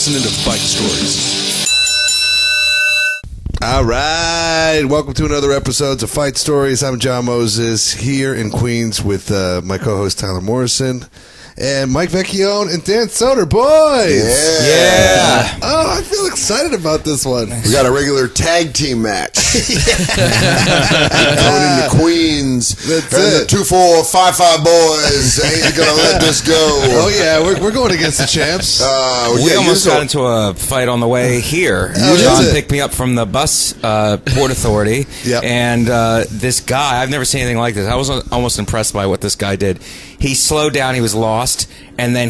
listening to Fight Stories. All right. Welcome to another episode of Fight Stories. I'm John Moses here in Queens with my co-host Tyler Morrison and Mike Vecchione and Dan Soder. Boys! Yeah. Oh, I feel excited about this one. We got a regular tag team match. Going into Queens. That's and it. The 2-4-5-5 boys ain't gonna let this go. Oh, yeah. We're going against the champs. We almost got into a fight on the way here. Oh, John is it? picked me up from the bus Port Authority, Yep. and this guy, I've never seen anything like this. I was almost impressed by what this guy did. He slowed down, he was lost, and then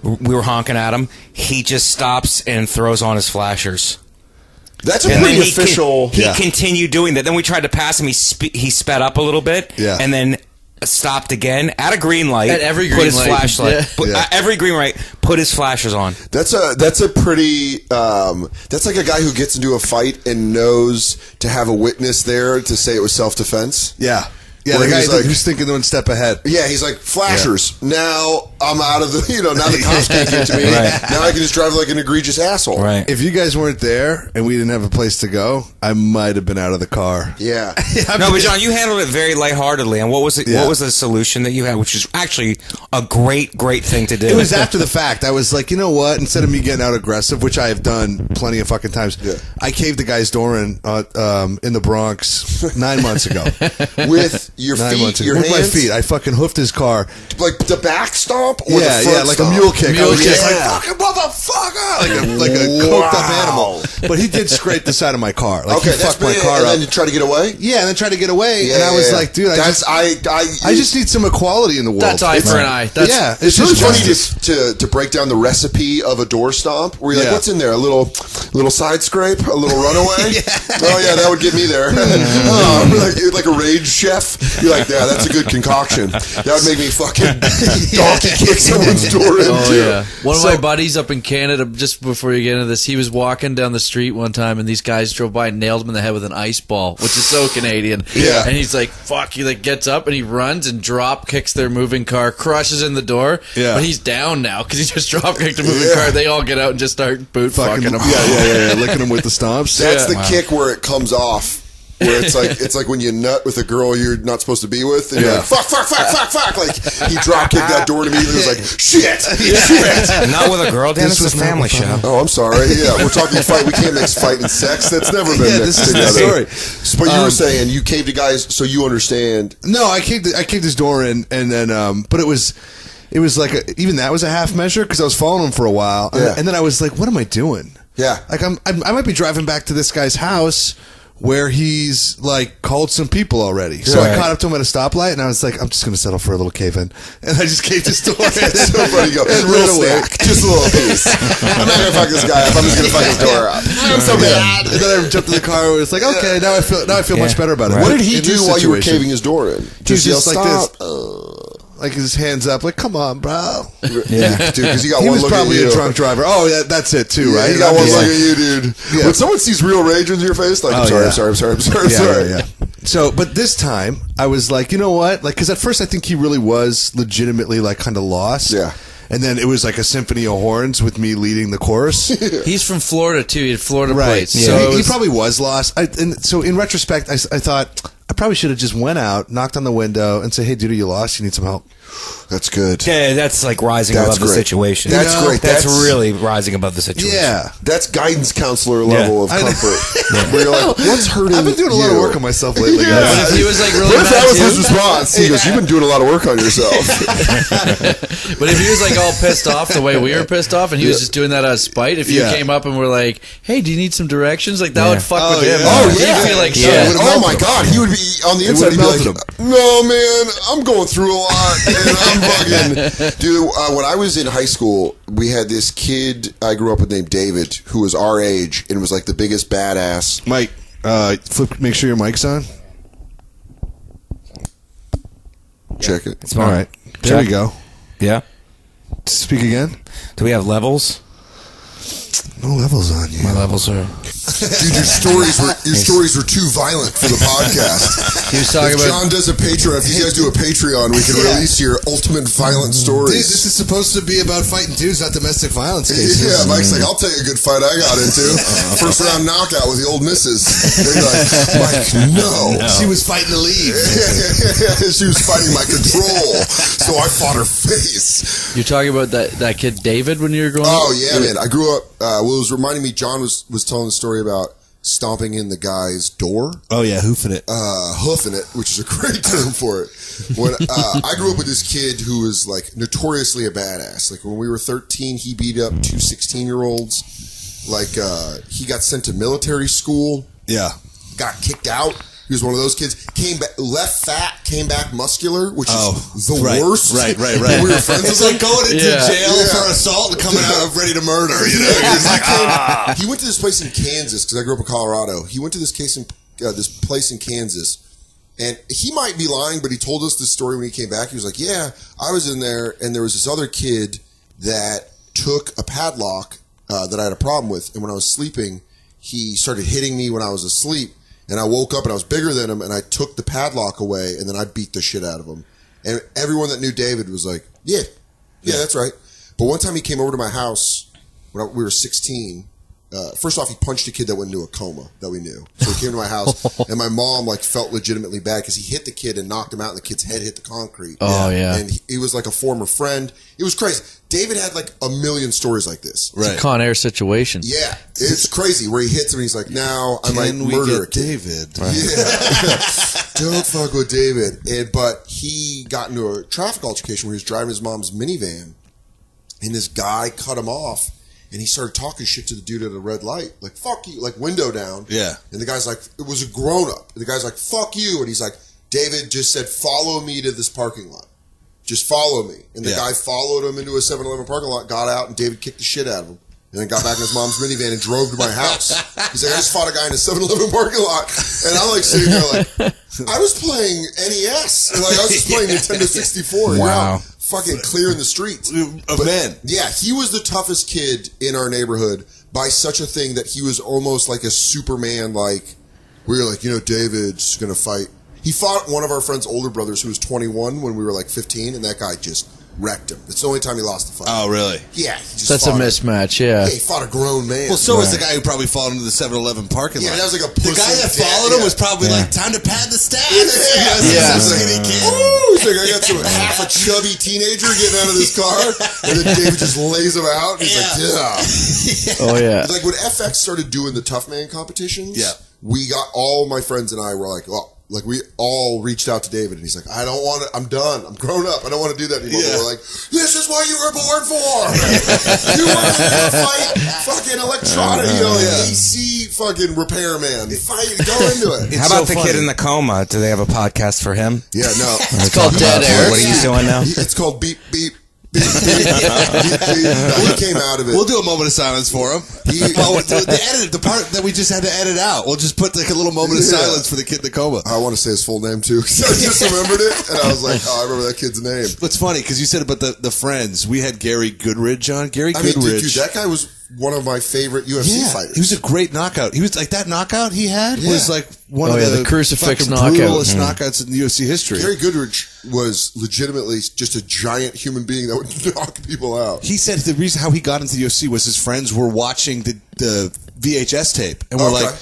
we were honking at him. He just stops and throws on his flashers. That's a And pretty then official. He continued doing that. Then we tried to pass him. He sped up a little bit, Yeah. and then stopped again at a green light. At every put green his light. flashlight. Yeah. Every green light. Put his flashers on. That's a pretty. That's like a guy who gets into a fight and knows to have a witness there to say it was self-defense. Yeah. Yeah, Where the guy he's like- who's thinking one step ahead. Yeah, he's like, flashers. Now I'm out of the, now the cops can't get to me. Right. Now I can just drive like an egregious asshole. Right. If you guys weren't there and we didn't have a place to go, I might have been out of the car. Yeah. No, but John, you handled it very lightheartedly. And what was it? Yeah. What was the solution that you had? Which is actually a great thing to do. It was after the fact. I was like, you know what? Instead of me getting out aggressive, which I have done plenty of fucking times, Yeah. I caved the guy's door in the Bronx 9 months ago. With your 9 feet, months ago. your With my hands? feet. I fucking hoofed his car. Like the back stomp or the Yeah, front yeah, like stomp? a mule kick. I was just like, Yeah. fucking motherfucker! Like a coked up animal. But he did scrape the side of my car. Like, Okay, he that's fucked my big. car And up. then you try to get away? Yeah, and then tried to get away. Yeah, and I was yeah. like, dude, I That's, just need some equality in the world. That's eye for an eye. That's, yeah, It's just really funny justice. to break down the recipe of a door stomp. Where you're Yeah. like, what's in there? A little side scrape, a little runaway. Oh yeah, that would get me there. like a rage chef. You're like, yeah, that's a good concoction. That would make me fucking donkey kick someone's door in Oh too. yeah, one of my buddies up in Canada. Just before you get into this, he was walking down the street one time, and these guys drove by and nailed him in the head with an ice ball, which is so Canadian. Yeah. and he's like, "Fuck!" He like gets up and he runs and drop kicks their moving car, crushes in the door. Yeah. but he's down now because he just drop kicked a moving car. They all get out and just start boot fucking him. Yeah, licking him with the stomps. That's the Wow. kick where it comes off. Where it's like when you nut with a girl you're not supposed to be with, and you're like, fuck. Like, he drop kicked that door to me, and he was like, shit. not with a girl, Dan. This was a family show. Oh, I'm sorry. Yeah, we're talking fight. We can't mix fight and sex. That's never been Yeah, mixed this is the together. story. But you were saying you caved to guys, so you understand. No, I kicked his door in, and then, but it was like even that was a half measure because I was following him for a while, Yeah. and then I was like, what am I doing? Yeah. Like I might be driving back to this guy's house where he's like called some people already. So I Right. caught up to him at a stoplight, and I was like, I'm just going to settle for a little cave-in, and I just caved his door in. That's so funny. You go, And little ran away. snack, just a little piece. I'm not gonna fuck this guy up. I'm just gonna fuck his door up. I'm so mad. And then I jumped in the car, and it was like, okay, now I feel much better about it. What did he In do this while you were situation, caving his door in? He was just yell, like "Stop." this, like his hands up, like, come on, bro. Yeah, dude, because you got He one was look probably at you. a drunk driver. Oh, yeah, that's it too, Yeah, right? you got one Yeah. look at you, dude. Yeah. When someone sees real rage in your face, like, Oh, I'm sorry, yeah. I'm sorry. Yeah. So, but this time, I was like, you know what? Like, because at first I think he really was legitimately, like, kind of lost. Yeah. And then it was like a symphony of horns with me leading the chorus. He's from Florida too. He had Florida Right. plates. So So it he was- probably was lost. And so in retrospect, I thought I probably should have just went out, knocked on the window, and said, hey, dude, are you lost? You need some help? That's good. Yeah, that's like rising That's above the great. situation. That's great. That's That's- really rising above the situation. Yeah. That's guidance counselor level of I know. comfort. Where you're like, what's hurting I've been doing a lot of you? work on myself lately, Yeah. guys. But if he was like really What if that mad was his too? response? He goes, you've been doing a lot of work on yourself. But if he was like all pissed off the way we were pissed off, and he was just doing that out of spite, if you Yeah. came up and were like, "Hey, do you need some directions?" Like that would fuck Oh, with him. yeah. Oh, He'd yeah. feel like Yeah. shit. Oh my God, he would be on the inside. He'd be would've like, melted "No, man, I'm going through a lot, and I'm fucking." Dude, when I was in high school, we had this kid I grew up with named David, who was our age and was like the biggest badass. Mike, make sure your mic's on. Check it. It's All fine. right. There we go. Yeah. Speak again. Do we have levels? No levels on you. My levels are. Dude, your stories were too violent for the podcast. He was talking If about John does a Patreon, if you guys do a Patreon, we can release your ultimate violent Dude, stories. this is supposed to be about fighting dudes, not domestic violence cases. Yeah, Mike's like, I'll tell you a good fight I got into. First round knockout with the old missus. They're like, Mike, no. She was fighting to leave. She was fighting my control, so I fought her face. you're talking about that kid David when you were growing up. Oh yeah, man. I grew up. Well, it was reminding me. John was telling the story about stomping in the guy's door. Oh yeah, hoofing it. Hoofing it, which is a great term for it. When I grew up with this kid who was like notoriously a badass. Like when we were 13, he beat up two 16-year-olds. Like he got sent to military school. Yeah. Got kicked out. He was one of those kids. Came back, left fat, came back muscular, which is the worst. Right. And we were friends. It's like going into jail Yeah. for assault and coming out ready to murder. You know, He went to this place in Kansas because I grew up in Colorado. He went to this place in Kansas, and he might be lying, but he told us this story when he came back. He was like, "Yeah, I was in there, and there was this other kid that took a padlock that I had a problem with, and when I was sleeping, he started hitting me when I was asleep." And I woke up and I was bigger than him, and I took the padlock away, and then I beat the shit out of him. And everyone that knew David was like, yeah, that's right. But one time he came over to my house when we were 16. First off, he punched a kid that went into a coma that we knew. So he came to my house, and my mom like felt legitimately bad because he hit the kid and knocked him out, and the kid's head hit the concrete. Oh, yeah. And he was like a former friend. It was crazy. David had like a million stories like this. right. It's a Con Air situation. Yeah, it's crazy where he hits him and he's like, now I might Can we murder a get kid. David? Yeah. Don't fuck with David. But he got into a traffic altercation where he was driving his mom's minivan, and this guy cut him off, and he started talking shit to the dude at a red light. Like, fuck you. Like, window down. Yeah. And the guy's like, it was a grown-up. And the guy's like, fuck you. And he's like, David just said, follow me to this parking lot. Just follow me. And the guy followed him into a 7-Eleven parking lot, got out, and David kicked the shit out of him. And then got back in his mom's minivan and drove to my house. He's like, I just fought a guy in a 7-Eleven parking lot. And I'm like sitting there like, I was playing NES. Like, I was just playing Nintendo 64. Wow. Fucking clearing the streets. Of men. Yeah, he was the toughest kid in our neighborhood by such a thing that he was almost like a Superman. Like, we were like, David's going to fight. He fought one of our friend's older brothers who was 21 when we were like 15, and that guy just wrecked him. It's the only time he lost the fight. Oh, really? Yeah. He just That's a fought him. mismatch, yeah. Yeah, he fought a grown man. Well, so was the guy who probably followed into the 7-Eleven parking lot. Yeah, that was like a The guy that pussy followed dad, him was probably like, time to pad the stats. Yeah. He's like, I got some half a chubby teenager getting out of this car, and then David just lays him out. And he's like, yeah. Oh, yeah. Like when FX started doing the Tough Man competitions, Yeah. we got all my friends and I were like, oh. Like, we all reached out to David, and he's like, I don't want to, I'm done. I'm grown up. I don't want to do that anymore. Yeah. We're like, this is what you were born for. You were going to fight fucking electronic, AC fucking repairman. Fight, go into it. How about the kid in the coma? Do they have a podcast for him? Yeah, no. It's called Dead Air. What are you doing now? It's called Beep, Beep. Beep, beep, beep, beep. No, he came out of it. We'll do a moment of silence for him. The part that we just had to edit out. We'll just put like a little moment of silence for the kid in the coma. I want to say his full name too. So I just remembered it, and I was like, "Oh, I remember that kid's name." What's funny because you said about the friends. We had Gary Goodridge on. Gary I mean, Goodridge. dude, that guy was one of my favorite UFC fighters. He was a great knockout. He was like that knockout he had was like one Oh, of yeah, the the crucifix fucking knockout. brutalest knockouts in UFC history. Gary Goodridge was legitimately just a giant human being that would knock people out. He said the reason how he got into the UFC was his friends were watching the VHS tape and were like,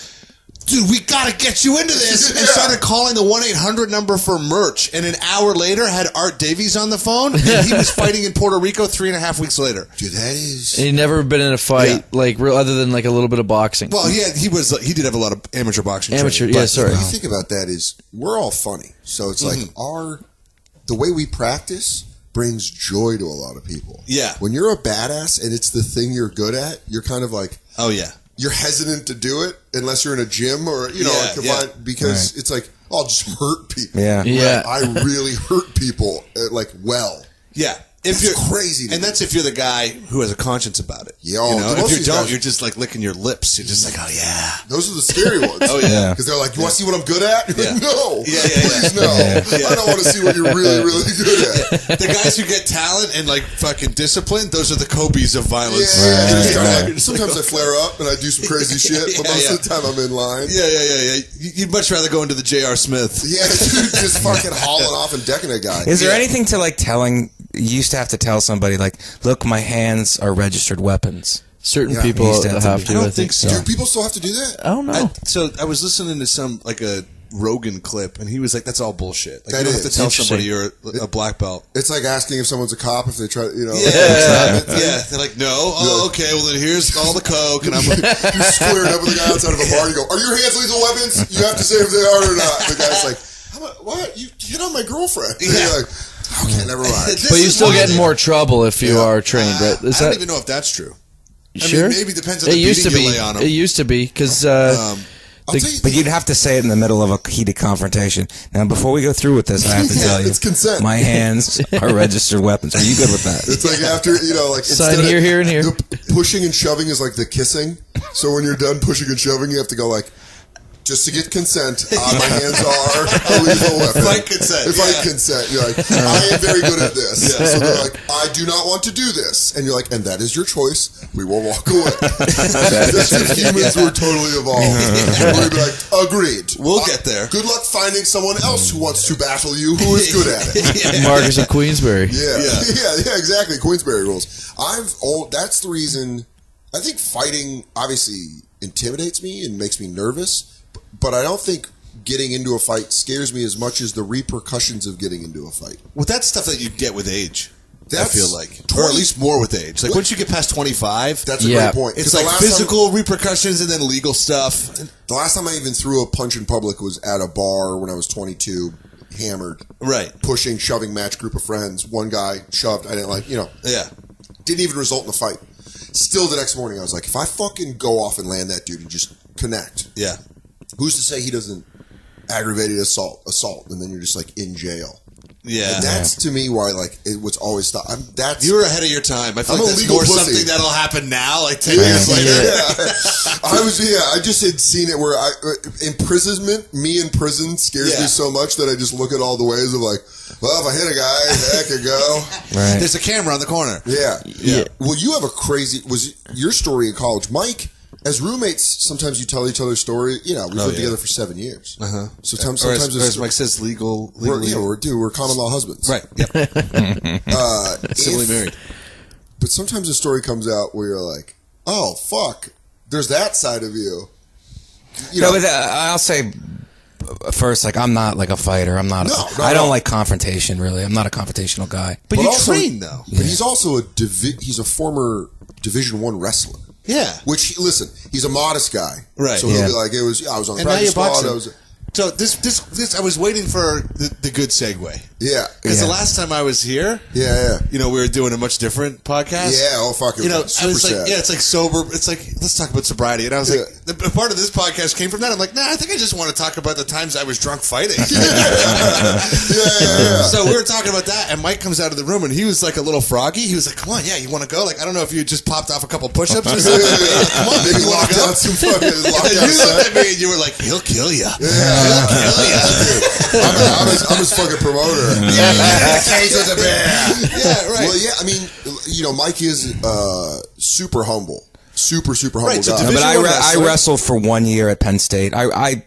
dude, we gotta get you into this, and started calling the 1-800 number for merch, and an hour later had Art Davies on the phone, and he was fighting in Puerto Rico 3.5 weeks later. Dude, that is... And he'd never been in a fight, like, real, other than, like, a little bit of boxing. Well, he did have a lot of amateur boxing Amateur, training, yeah, but- sorry. What you think about that is we're all funny. So it's like the way we practice brings joy to a lot of people. Yeah. When you're a badass and it's the thing you're good at, you're kind of like... Oh, yeah. You're hesitant to do it unless you're in a gym or, because it's like, I'll just hurt people. Yeah. Yeah. I really hurt people, well. Yeah. If That's you're crazy to and me. that's if you're the guy who has a conscience about it. Yo, you know? most If of you these don't, guys- you're just like licking your lips. You're just like, oh yeah. Those are the scary ones. Oh, yeah. Because they're like, you want to see what I'm good at? You're Yeah. like, no. Yeah, Please, no. I don't want to see what you're really, really good at. The guys who get talent and like fucking discipline, those are the Kobe's of violence. Sometimes I flare up and I do some crazy shit, but most of the time I'm in line. Yeah. You'd much rather go into the J.R. Smith. Yeah, dude, just fucking hauling off and decking a guy. Is there anything to like telling? You used to have to tell somebody like, "Look, my hands are registered weapons." Certain Yeah. people Used to have to have be- to. I don't I think so. Do people still have to do that? I don't know. So I was listening to some like a Rogan clip, and he was like, "That's all bullshit. Like, That you don't have to is. tell somebody you're a black belt." It's like asking if someone's a cop if they try, you know. Yeah. They're like, "No. Oh, okay. Well, then here's all the coke," and I'm like, You're squaring up with a guy outside of a bar. You go, "Are your hands lethal weapons?" You have to say if they are or not. The guy's like, "What? You hit on my girlfriend?" And you're like, "Okay, never mind." This But you is still why get in they- more trouble if you are trained, right? Is I don't that even know if that's true. sure? I mean, maybe depends on It the used to beating be. you lay on 'em. It used to be because I'll tell you But you'd have to say it in the middle of a heated confrontation. Now, before we go through with this, I have to Yeah, tell you, it's consent. my hands are registered weapons. Are you good with that? It's like after, you know, like Sign instead of- here, here, and here. The pushing and shoving is like the kissing. So when you're done pushing and shoving, you have to go like, just to get consent, my hands are a lethal weapon. If I consent, If I yeah. consent, you're like, I am very good at this. So they're like, I do not want to do this. And you're like, and that is your choice. We will walk away. That's if humans were totally evolved. We'd be like, agreed. We'll get there. Good luck finding someone else who wants to battle you who is good at it. Marcus of Queensberry. Yeah, exactly. Queensberry rules. That's the reason. I think fighting obviously intimidates me and makes me nervous, but I don't think getting into a fight scares me as much as the repercussions of getting into a fight. Well, that's stuff that you get with age. I That's feel like, or at least more with age. Like once you get past 25, That's a Yeah. great point. it's 'Cause like the last physical repercussions and then legal stuff. The last time I even threw a punch in public was at a bar when I was 22, hammered, Right. pushing, shoving, match group of friends. One guy shoved. I didn't like, Yeah. didn't even result in a fight. Still, the next morning, I was like, if I fucking go off and land that dude and just connect, Yeah. who's to say he doesn't aggravated assault, and then you're just like in jail. Yeah. And that's to me why like it was always stop. That's You were ahead of your time. I feel I'm like a that's legal more pussy. something that'll happen now, like 10 years later. I just had seen it where imprisonment, me in prison scares Yeah. me so much that I just look at all the ways of like, well, if I hit a guy, that could go. Right. There's a camera on the corner. Yeah. Well, you have was your story in college, Mike? As roommates, sometimes you tell each other story. You know, we've lived together for 7 years. Uh-huh. So Or sometimes as, it's, Mike says, legally. we're common law husbands. Right. Yep. Civilly If- married. But sometimes a story comes out where you're like, oh, fuck, there's that side of you. You know, No, but I'll say first, like I'm not like a fighter. I'm not. I don't like confrontation. Really, I'm not a confrontational guy. But you also- train, though. But he's also he's a former Division I wrestler. Yeah. Which, listen, he's a modest guy. Right. So he'll Yeah. be like, I was on the And now practice you're squad. boxing. So this, I was waiting for the good segue. Yeah. Because Yeah. the last time I was here, Yeah. we were doing a much different podcast. Yeah, oh, fuck it. I Super was like, sad. it's like sober. It's like, let's talk about sobriety. And I was like, the part of this podcast came from that. I'm like, nah, I think I just want to talk about the times I was drunk fighting. So we were talking about that, and Mike comes out of the room, and he was like a little froggy. He was like, come on, yeah, you want to go? Like, I don't know if you just popped off a couple push-ups or something. Come on, Maybe you want locked to go? out some fucking And locked you out looked set. at me, and you were like, he'll kill you. I'm his fucking promoter. Yeah, right. Well, yeah, I mean, Mike is super humble. Super humble Right, so guy. Division But I I wrestler. wrestled for 1 year at Penn State. I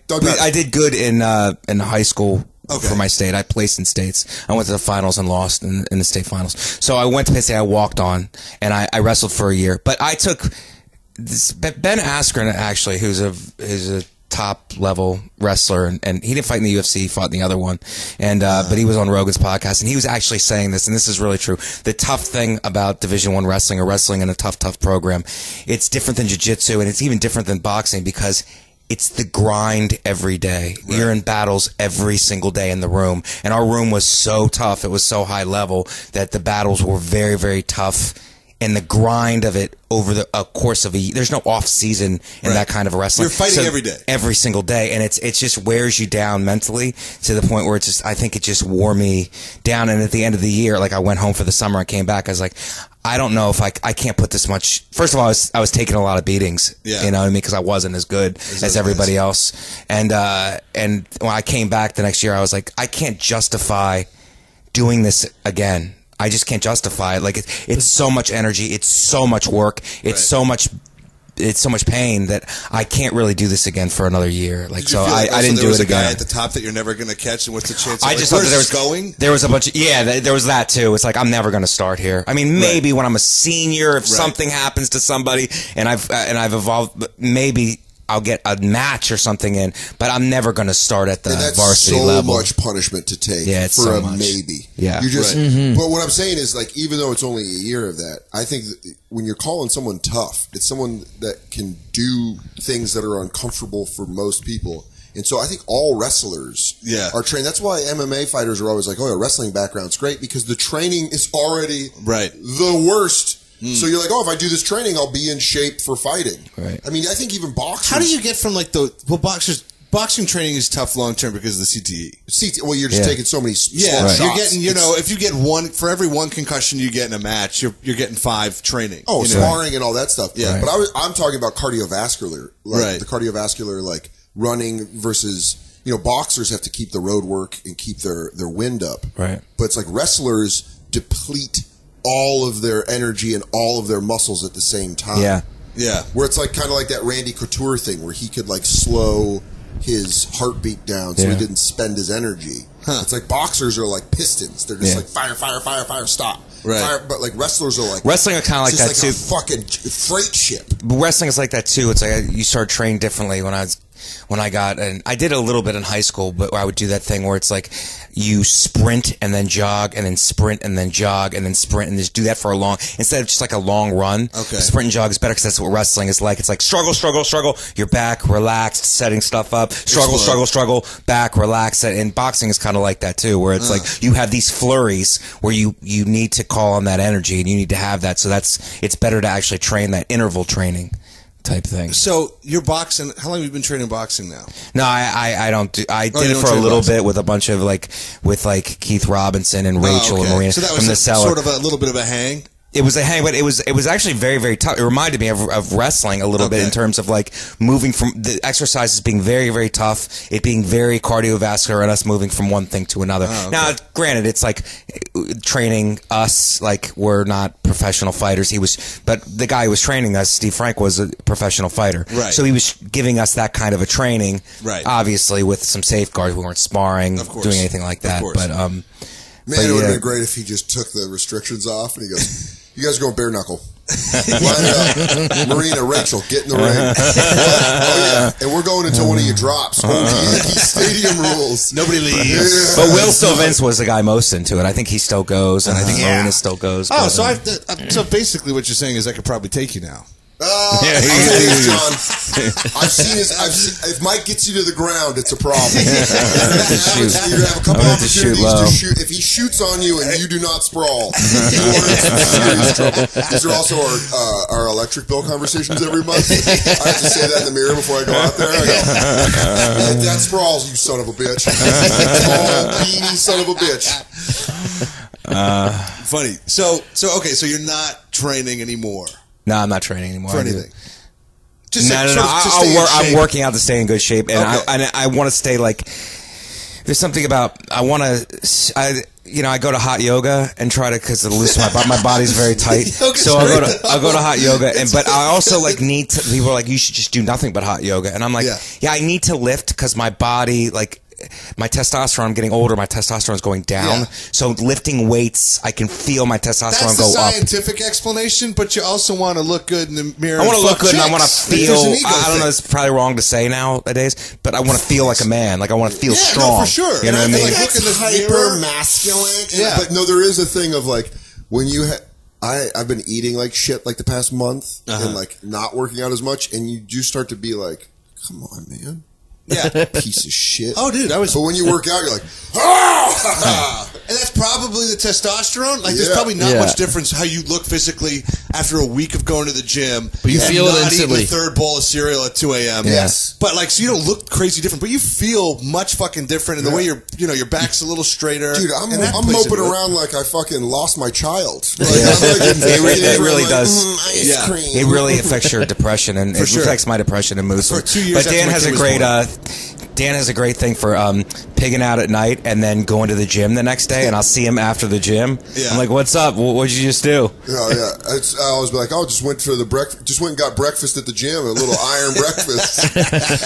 did good in high school for my state. I placed in states. I went to the finals and lost in the state finals. So I went to Penn State. I walked on and I wrestled for a year. But I took this, Ben Askren, actually, who's a top level wrestler, and he didn't fight in the UFC, he fought in the other one, and but he was on Rogan's podcast, and he was actually saying this, and this is really true. The tough thing about Division I wrestling, or wrestling in a tough program, it's different than jiu-jitsu, and it's even different than boxing because it's the grind every day. Right. You're in battles every single day in the room, and our room was so tough, it was so high level that the battles were very, very tough and the grind of it over the course of a year. There's no off season in that kind of wrestling. You're fighting every day. Every single day. And it just wears you down mentally to the point where it's just, I think it just wore me down. And at the end of the year, like I went home for the summer and came back, I was like, I don't know if I can't put this much. First of all, I was taking a lot of beatings, you know what I mean? Because I wasn't as good as everybody else. And when I came back the next year, I was like, I can't justify doing this again. I just can't justify it. Like it's so much energy, it's so much work, it's so much pain that I can't really do this again for another year. Like so, I didn't do it again. There was a guy at the top that you're never going to catch, and what's the chance? I just thought that there was a bunch of there was that too. It's like I'm never going to start here. I mean, maybe when I'm a senior, if something happens to somebody and I've evolved, maybe I'll get a match or something in, but I'm never going to start at the varsity level. That's so much punishment to take for so a much. maybe. Yeah. You just, but what I'm saying is, like, even though it's only a year of that, I think that when you're calling someone tough, it's someone that can do things that are uncomfortable for most people. And so I think all wrestlers are trained. That's why MMA fighters are always like, oh, yeah, wrestling background's great, because the training is already the worst. So you're like, oh, if I do this training, I'll be in shape for fighting. Right. I mean, I think even boxers. How do you get from like boxing training is tough long term because of the CTE. Well, you're just taking so many shots. You're getting, if you get one for every one concussion you get in a match, you're getting 5 training. Oh, sparring and all that stuff. Yeah, but I'm talking about cardiovascular, the cardiovascular, like running versus. Boxers have to keep the road work and keep their wind up. Right. But it's like wrestlers deplete all of their energy and all of their muscles at the same time. Yeah. Yeah. Where it's like kind of like that Randy Couture thing where he could like slow his heartbeat down so he didn't spend his energy. It's like boxers are like pistons. They're just like fire, fire, fire, fire, stop. Right. Fire, but like wrestlers are like wrestling are kind of like that too. A fucking freight ship. But wrestling is like that too. It's like you start training differently. When I got, and I did a little bit in high school, but I would do that thing where it's like you sprint and then jog and then sprint and then jog and then sprint and just do that for a long, instead of just like a long run. Okay. Sprint and jog is better because that's what wrestling is like. It's like struggle, struggle, struggle. You're back, relaxed, setting stuff up. Struggle, struggle, struggle. Back, relax. And boxing is kind of like that too, where it's like you have these flurries where you need to call on that energy and you need to have that. So it's better to actually train that interval training type thing. So you're boxing. How long have you been training boxing now? No, I don't do. I did it for a little bit with a bunch of with Keith Robinson and Rachel and Marina. So that from was the cellar. Sort of a little bit of a hang. It was a hang, but it was actually very, very tough. It reminded me of wrestling a little bit in terms of like moving from the exercises being very, very tough, it being very cardiovascular, and us moving from one thing to another. Now, granted, it's like training us, like we're not professional fighters. But the guy who was training us, Steve Frank, was a professional fighter. Right. So he was giving us that kind of a training, obviously with some safeguards. We weren't sparring, doing anything like that. But man, it would have been great if he just took the restrictions off and he goes, you guys are going bare knuckle. Line it up. Marina, Rachel, get in the ring. And we're going until one of you drops. Yankee Stadium rules. Nobody leaves. But Will Sylvince was the guy most into it. I think he still goes, and I think Marina still goes. Oh, so basically what you're saying is I could probably take you now. John, I've seen if Mike gets you to the ground, it's a problem. You're gonna have a couple opportunities to shoot. If he shoots on you and you do not sprawl, you are in some serious trouble. These are also our electric bill conversations every month. I have to say that in the mirror before I go out there. I go, that sprawls, you son of a bitch. Tall, beanie son of a bitch. Funny. So you're not training anymore. No, I'm not training anymore. For anything. I'm working out to stay in good shape, and I want to stay like. There's something about I go to hot yoga and try to because it loosen my body's very tight. So I'll go to hot yoga, but I also like need to. People are like, you should just do nothing but hot yoga, and I'm like, yeah I need to lift because my body like. My testosterone, I'm getting older, my testosterone is going down. Yeah. So lifting weights, I can feel my testosterone go up. That's the scientific explanation, but you also want to look good in the mirror. I want to look good and I want to feel, I don't know, it's probably wrong to say nowadays, but I want to feel like a man. Like I want to feel strong. No, for sure. You know what I mean? Like, that's hyper masculine. Yeah. But no, there is a thing of like, when you I've been eating like shit like the past month and like not working out as much, and you do start to be like, come on, man. Yeah. Piece of shit. Oh, dude, I was. But when you work out, you're like, ah! And that's probably the testosterone. Like, there's Yeah. probably not Yeah. much difference how you look physically after a week of going to the gym. But you and feel it not instantly. eating the third bowl of cereal at 2 a.m. Yes. But, like, so you don't look crazy different, but you feel much fucking different in the way your back's a little straighter. Dude, I'm And that plays moping into it. around like I fucking lost my child. Like, Yeah. I'm like, It really like, does. Ice Yeah. cream. It really affects your depression, and it sure. affects my depression and mood. For 2 years But after Dan my has kid a was great born. Dan has a great thing for pigging out at night and then going to the gym the next day, and I'll see him after the gym. Yeah. I'm like, "What's up? What'd you just do?" Oh yeah, I always be like, oh, just went for the just went and got breakfast at the gym, a little iron breakfast,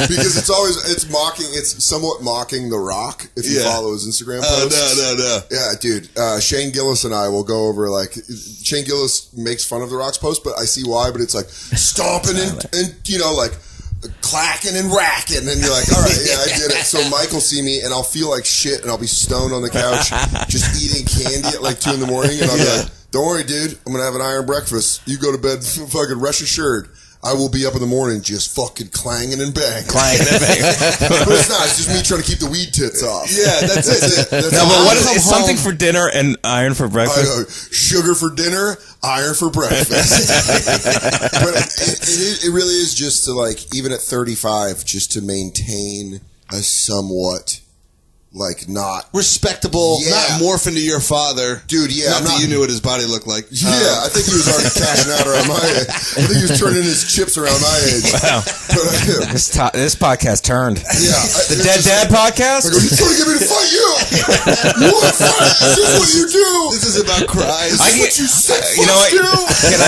because it's somewhat mocking The Rock if you Yeah. follow his Instagram Oh, posts. no. Yeah, dude, Shane Gillis and I will go over Shane Gillis makes fun of The Rock's post, but I see why. But it's like stomping and like clacking and racking, and you're like, all right, yeah, I did it. So Mike will see me, and I'll feel like shit, and I'll be stoned on the couch, just eating candy at like 2 a.m, and I'll be like, don't worry, dude, I'm gonna have an iron breakfast. You go to bed, fucking rest assured. I will be up in the morning just fucking clanging and banging. But But it's not. It's just me trying to keep the weed tits off. Yeah, that's it. That's No, all. but what is I'll it's come something home, for dinner and iron for breakfast? sugar for dinner, iron for breakfast. But it really is just to even at 35, just to maintain a somewhat not. Respectable, Yeah. not morph into your father. Dude, yeah, Not I'm that not- you knew what his body looked like. Yeah, I think he was already cashing out around my age. I think he was turning his chips around my age. Wow. But, This podcast turned. yeah, The Dead Dad podcast? I go, he's trying to get me to fight you. You want to fight? This is what you do. This is about cries. I can, what you said, you know what? fuck Can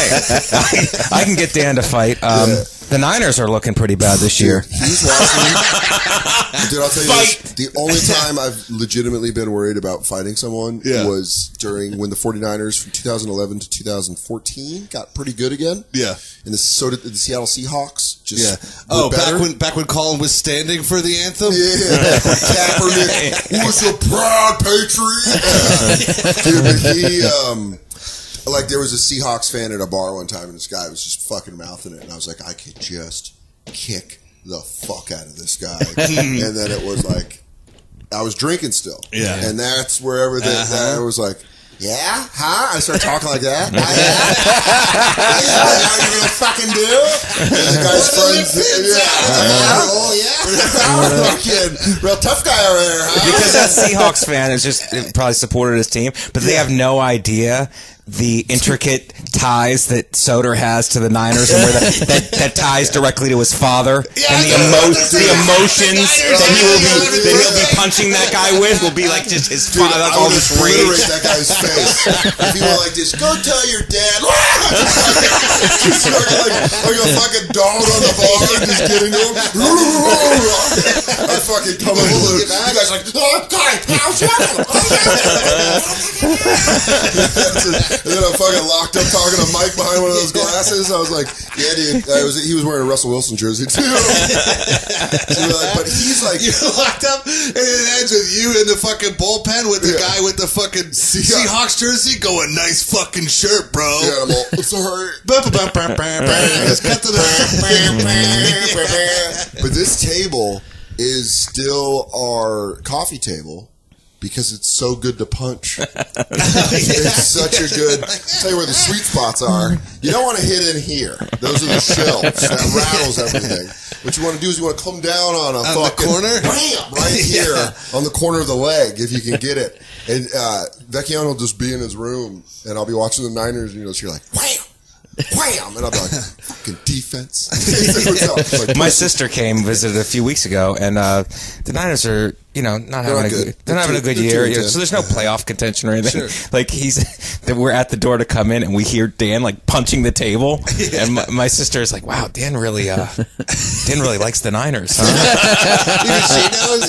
I can get Dan to fight. The Niners are looking pretty bad this year. He's watching. Dude, I'll tell you Fight. this. The only time I've legitimately been worried about fighting someone was when the 49ers from 2011 to 2014 got pretty good again. Yeah. And so did the Seattle Seahawks. Yeah. Were better. back when Colin was standing for the anthem? Yeah, Kaepernick was a proud patriot. Dude, but he, there was a Seahawks fan at a bar one time, and this guy was just fucking mouthing it, and I was like, I could just kick the fuck out of this guy. And then it was like, I was drinking still. Yeah. And that's wherever that was like, yeah? Huh? I started talking like that. Yeah? How you gonna fucking do? And the guy's friends. Oh, yeah? Fucking real tough guy over there, huh? Because that Seahawks fan is just probably supported his team, but they have no idea the intricate ties that Soder has to the Niners, and where that ties directly to his father, and the emotions that he'll be punching that guy with will be like just his father. I All would this obliterate rage. that guy's face. If he were like this, go tell your dad. Just like a fucking dog on the bar, just getting to him. I fucking come in blue. You guys like, oh, God, now shut up. And then I'm fucking locked up talking to Mike behind one of those glasses. I was like, yeah, dude. He was wearing a Russell Wilson jersey, too. But he's like... You're locked up, and it ends with you in the fucking bullpen with the guy with the fucking Seahawks jersey going, nice fucking shirt, bro. Yeah, I'm all, sorry. Let's cut to the... But this table is still our coffee table because it's so good to punch. It's such a good... Tell you where the sweet spots are. You don't want to hit in here. Those are the shelves. That rattles everything. What you want to do is you want to come down on a fucking... corner? Bam! Right here on the corner of the leg if you can get it. And Vecchione will just be in his room and I'll be watching the Niners and you're like, wham! Wham! And I'll be like, fucking defense. Like, My sister came, visited a few weeks ago, and the Niners are, not having a good. They're not having a good year. So there's no playoff contention or anything. Sure. Like we're at the door to come in, and we hear Dan punching the table, and my sister is like, "Wow, Dan really likes the Niners, huh?" Even she knows?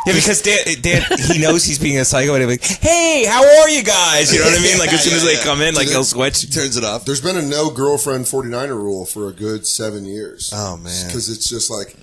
Yeah, because Dan he knows he's being a psycho, and he'll be like, "Hey, how are you guys?" You know what I mean? Like as soon as they come in, he'll switch. He turns it off. There's been a no girlfriend 49er rule for a good 7 years. Oh, man. Because it's just like,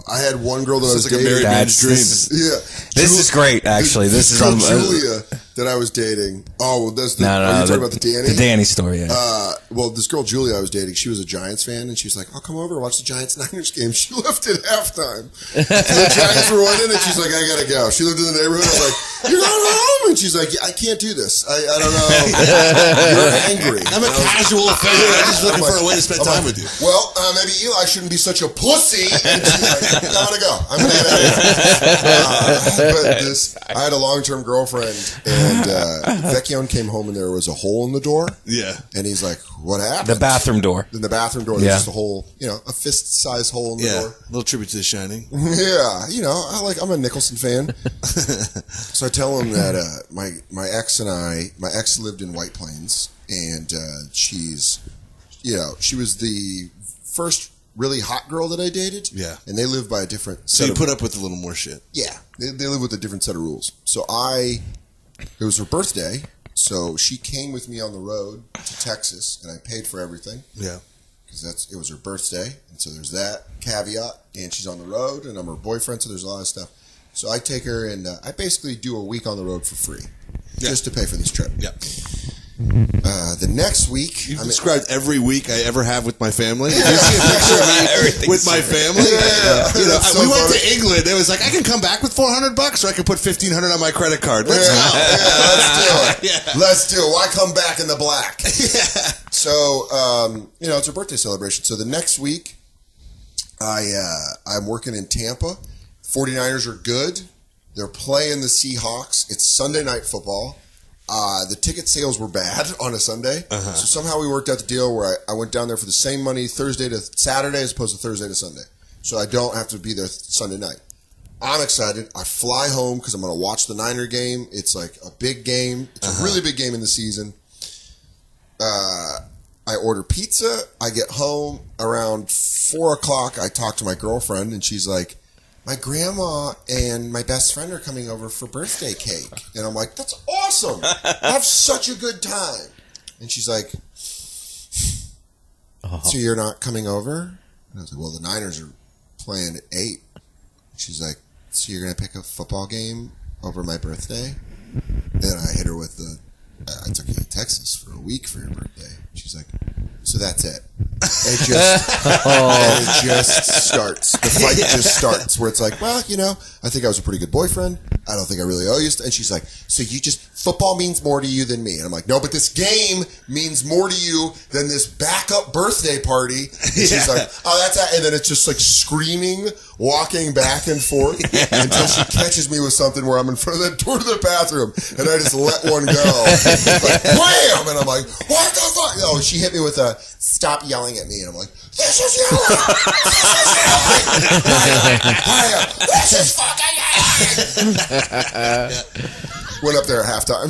I had one girl that I was Sounds like a dating. married man's dream. Yeah. This is great, actually. This is Julia. that I was dating. Oh, well, that's the. No, are you talking about the Danny? The Danny story. Yeah. Well, this girl Julia I was dating, she was a Giants fan, and she was like, "I'll come over and watch the Giants-Niners game." She left at halftime. The Giants were winning, and she's like, "I gotta go." She lived in the neighborhood. I was like, "You're going home," and she's like, "I can't do this. I don't know. You're angry." I'm a casual fan. I'm just looking for a way to spend time with you. Well, maybe Eli shouldn't be such a pussy. And she's like, "I'm gonna go. I'm gonna get out of here." But I had a long-term girlfriend, and Vecchione came home, and there was a hole in the door. Yeah. And he's like, "What happened?" The bathroom door. In the bathroom door, there's just a hole, a fist-sized hole in the door. A little tribute to The Shining. Yeah, I'm a Nicholson fan. So I tell him that my ex lived in White Plains, and she was the first really hot girl that I dated. Yeah. And they live by a different So you put up with a little more shit. Yeah. They live with a different set of rules. So it was her birthday, so she came with me on the road to Texas, and I paid for everything. Yeah. Because it was her birthday, and so there's that caveat, and she's on the road, and I'm her boyfriend, so there's a lot of stuff. So I take her, and I basically do a week on the road for free, just to pay for this trip. Yeah. The next week, You've described every week I ever have with my family. If you see a picture of me with my family, we went to England. It was like, I can come back with $400, or I can put $1,500 on my credit card. Let's go. Let's do it. Let's do it. Why come back in the black? So, it's her birthday celebration. So the next week, I'm working in Tampa. 49ers are good. They're playing the Seahawks. It's Sunday night football. The ticket sales were bad on a Sunday. So somehow we worked out the deal where I went down there for the same money Thursday to Saturday as opposed to Thursday to Sunday. So I don't have to be there Sunday night. I'm excited. I fly home because I'm going to watch the Niner game. It's like a big game. It's a really big game in the season. I order pizza. I get home around 4 o'clock. I talk to my girlfriend, and she's like, "My grandma and my best friend are coming over for birthday cake." And I'm like, "That's awesome. Have such a good time." And she's like, "So you're not coming over?" And I was like, "Well, the Niners are playing at 8. She's like, "So you're going to pick a football game over my birthday?" Then I hit her with I took you to Texas for a week for your birthday. She's like, "So that's it." And it just starts. The fight just starts where it's like, "Well, I think I was a pretty good boyfriend. I don't think I really owe you." And she's like, "So football means more to you than me." And I'm like, "No, but this game means more to you than this backup birthday party." And she's like, "Oh, that's that." And then it's just like screaming, walking back and forth until she catches me with something where I'm in front of the door to the bathroom, and I just let one go. Like, wham! And I'm like, "What the fuck?" Oh, she hit me with a "Stop yelling at me." And I'm like, "This is yelling! This is fucking yelling!" Went up there at halftime.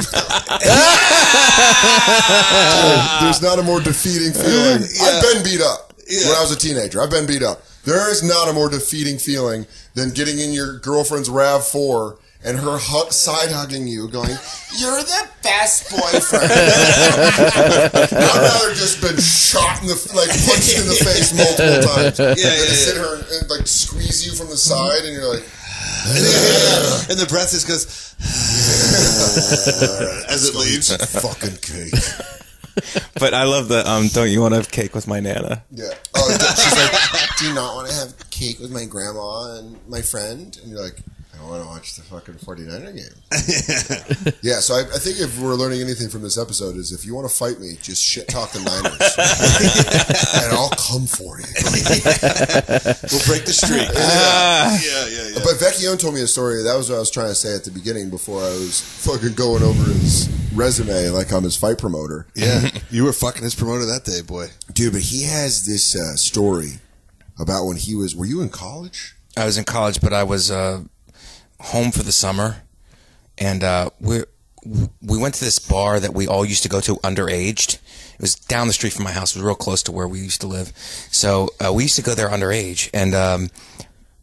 There's not a more defeating feeling. I've been beat up when I was a teenager. I've been beat up. There is not a more defeating feeling than getting in your girlfriend's RAV4 and her side hugging you, going, "You're the best boyfriend." I'd rather just been shot in punched in the face multiple times. Than to sit here and squeeze you from the side, and you're like, and the breath just goes as it leaves. Fucking cake. But I love the "Don't you want to have cake with my Nana?" Yeah. Oh, she's like, "Do you not want to have cake with my grandma and my friend?" And you're like, "I want to watch the fucking 49er game." Yeah, so I think if we're learning anything from this episode is if you want to fight me, just shit talk the Niners. And I'll come for you. We'll break the streak. Yeah. But Vecchione told me a story. That was what I was trying to say at the beginning before I was fucking going over his resume like I'm his fight promoter. Yeah, you were fucking his promoter that day, boy. Dude, but he has this story about when he was... Were you in college? I was in college, but I was home for the summer, and we went to this bar that we all used to go to underaged. It was down the street from my house. It was real close to where we used to live. So we used to go there underage, and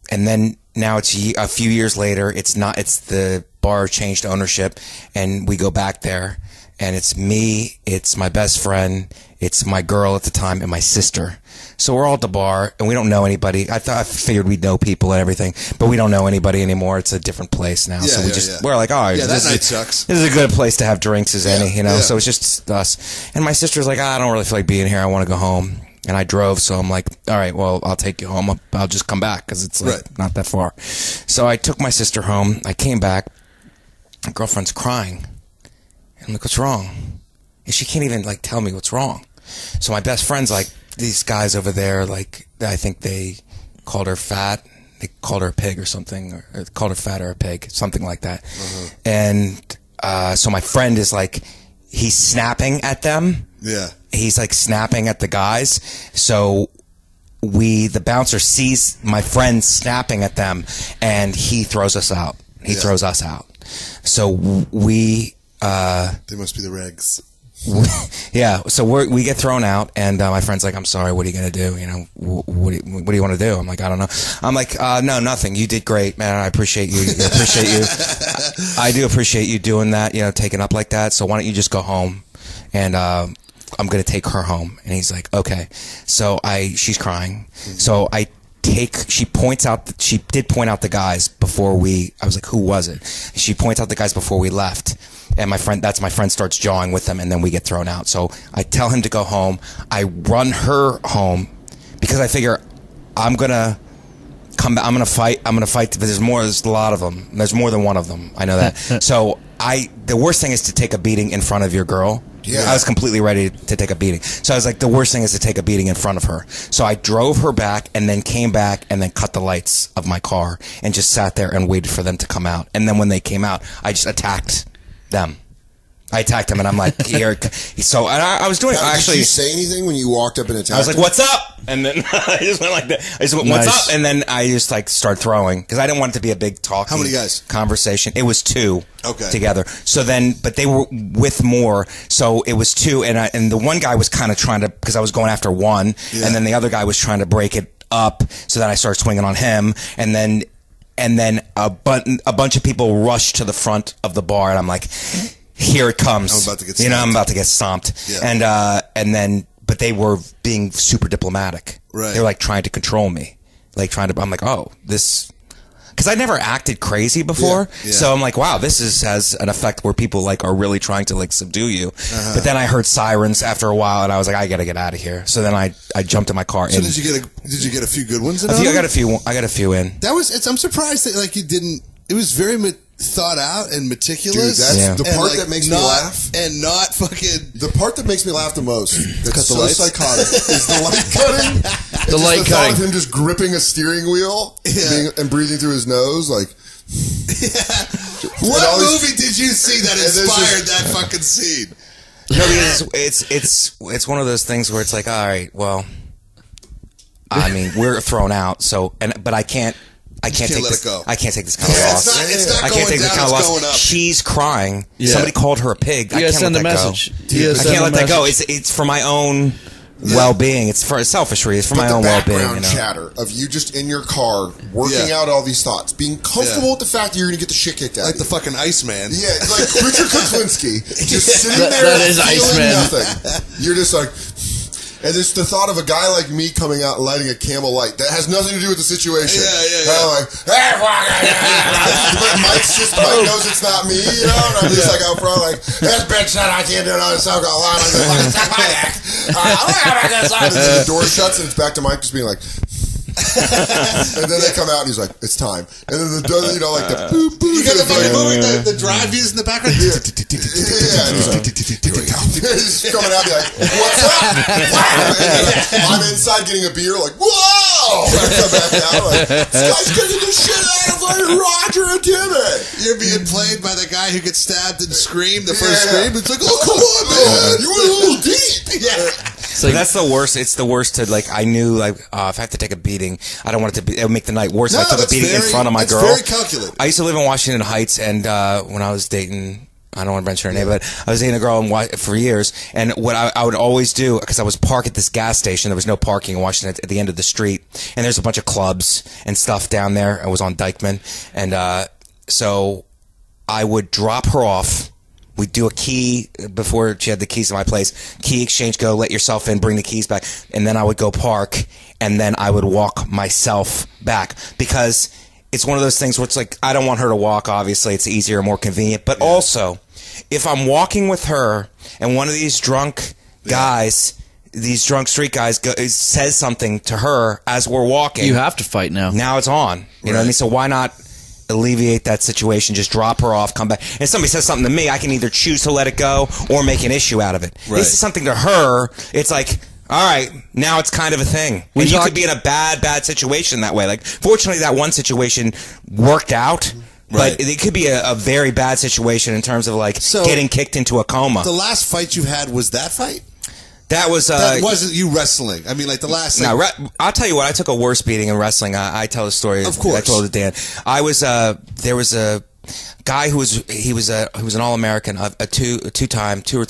then now it's a few years later. It's the bar changed ownership, and we go back there, and it's me, it's my best friend, It's my girl at the time and my sister. So we're all at the bar, and we don't know anybody. I figured we'd know people and everything, but we don't know anybody anymore. It's a different place now. So we're like, oh, yeah, that night sucks. This is a good place to have drinks as any, you know? So it's just us. And my sister's like, I don't really feel like being here. I want to go home. And I drove, so I'm like, all right, well, I'll take you home. I'll just come back because it's like not that far. So I took my sister home. I came back. My girlfriend's crying. And I'm like, what's wrong? And she can't even, like, tell me what's wrong. So my best friend's like, these guys over there, like, I think they called her fat. They called her a pig or something, or called her fat or a pig, something like that. And so my friend is like, he's snapping at them. Yeah. He's like snapping at the guys. So the bouncer sees my friend snapping at them, and he throws us out. He throws us out. So they must be the regs. Yeah, so we get thrown out, and my friend's like, I'm sorry, what are you going to do? You know, what do you want to do? I'm like, I don't know. I'm like, no, nothing. You did great, man. I appreciate you. I do appreciate you doing that, you know, taking up like that. So why don't you just go home, and I'm going to take her home. And he's like, okay. So she's crying. So she points out, she did point out the guys before I was like, who was it? She points out the guys before we left. And my friend starts jawing with them, and then we get thrown out. So I tell him to go home. I run her home because I figure I'm going to come back. I'm going to fight. But there's a lot of them. There's more than one of them. I know that. So the worst thing is to take a beating in front of your girl. Yeah. I was completely ready to take a beating. So I was like, the worst thing is to take a beating in front of her. So I drove her back and then came back and then cut the lights of my car and just sat there and waited for them to come out. And then when they came out, I just attacked them. I attacked them, and I'm like, here. So I was doing actually. Did you say anything when you walked up and attacked? I was like, "What's up?" And then I just went like that. I just went, "What's up?" And then I just like started throwing because I didn't want it to be a big talk. How many guys? Conversation. It was two. Okay. Together. So then, but they were with more. So it was two, and the one guy was kind of trying to, because I was going after one, and then the other guy was trying to break it up. So then I started swinging on him, and then a bunch of people rushed to the front of the bar, and I'm like, here it comes. I'm about to get stomped. I'm about to get stomped. Yeah. But they were being super diplomatic. Right. They were like trying to control me. I'm like, oh, this, because I never acted crazy before. Yeah. So I'm like, wow, this has an effect where people like are really trying to like subdue you. But then I heard sirens after a while, and I was like, I gotta get out of here. So then I jumped in my car. So did you get a few good ones in? I got a few in. I'm surprised that like you didn't. It was very thought out and meticulous. Dude, that's the part that makes me laugh. And not fucking... The part that makes me laugh the most, that's so psychotic, is the light cutting. The light cutting. Thought of him just gripping a steering wheel and breathing through his nose, like... What movie did you see that inspired that fucking scene? No, because it's one of those things where it's like, all right, well, I mean, we're thrown out, but I can't take this. Go. I can't take this kind of loss. It's not going down. It's going up. She's crying. Yeah. Somebody called her a pig. I can't let that go. I can't let that go. It's for my own well-being. It's for selfishly. It's for my own well-being. The background chatter of you just in your car working out all these thoughts, being comfortable with the fact that you're going to get the shit kicked out. Like the fucking Iceman. Yeah, it's like Richard Kuklinski just sitting there. That is Iceman. Nothing. You're just like. And it's the thought of a guy like me coming out and lighting a Camel Light that has nothing to do with the situation. Yeah. I'm like, hey, but Mike knows it's not me, you know? And I'm just like out front, like, this bitch said I can't do another song. I'm like, suck my dick. And then the door shuts and it's back to Mike just being like, and then they come out and he's like, it's time. And then the like the boop boop. You got the fucking movie, the drive views in the background. Yeah. And he's like, here we go. He's coming out and be like, what's up? I'm inside getting a beer, like, whoa! And I come back out, like, this guy's kicking the shit out of like Roger and Timmy. You're being played by the guy who gets stabbed and screamed the first scream. It's like, oh, come on, man. You went a little deep. Yeah. Like, that's the worst. It's the worst to like. I knew like if I have to take a beating, I don't want it to be. It would make the night worse. If I took a beating in front of my girl. Very calculated. I used to live in Washington Heights, and when I was dating, I don't want to mention her name, but I was dating a girl for years. And what I would always do, because I was parked at this gas station, there was no parking in Washington at the end of the street, and there's a bunch of clubs and stuff down there. I was on Dykeman, and so I would drop her off we'd do a key before she had the keys to my place. Key exchange, go, let yourself in, bring the keys back. And then I would go park, and then I would walk myself back. Because it's one of those things where it's like, I don't want her to walk, obviously. It's easier, more convenient. But also, if I'm walking with her, and one of these drunk guys... these drunk street guys says something to her as we're walking. You have to fight now. Now it's on. You know what I mean? So why not alleviate that situation? Just drop her off, come back. And if somebody says something to me, I can either choose to let it go or make an issue out of it. Right. This is something to her. It's like, all right, now it's kind of a thing. And you could be in a bad situation that way. Like, fortunately, that one situation worked out. Right. But it could be a very bad situation in terms of, like, getting kicked into a coma. The last fight you had was that fight? That was that wasn't you wrestling. I mean, like the last. No, I'll tell you what. I took a worse beating in wrestling. I tell the story. Of course, I told it, Dan. I was there was a guy who was an All-American, a two or three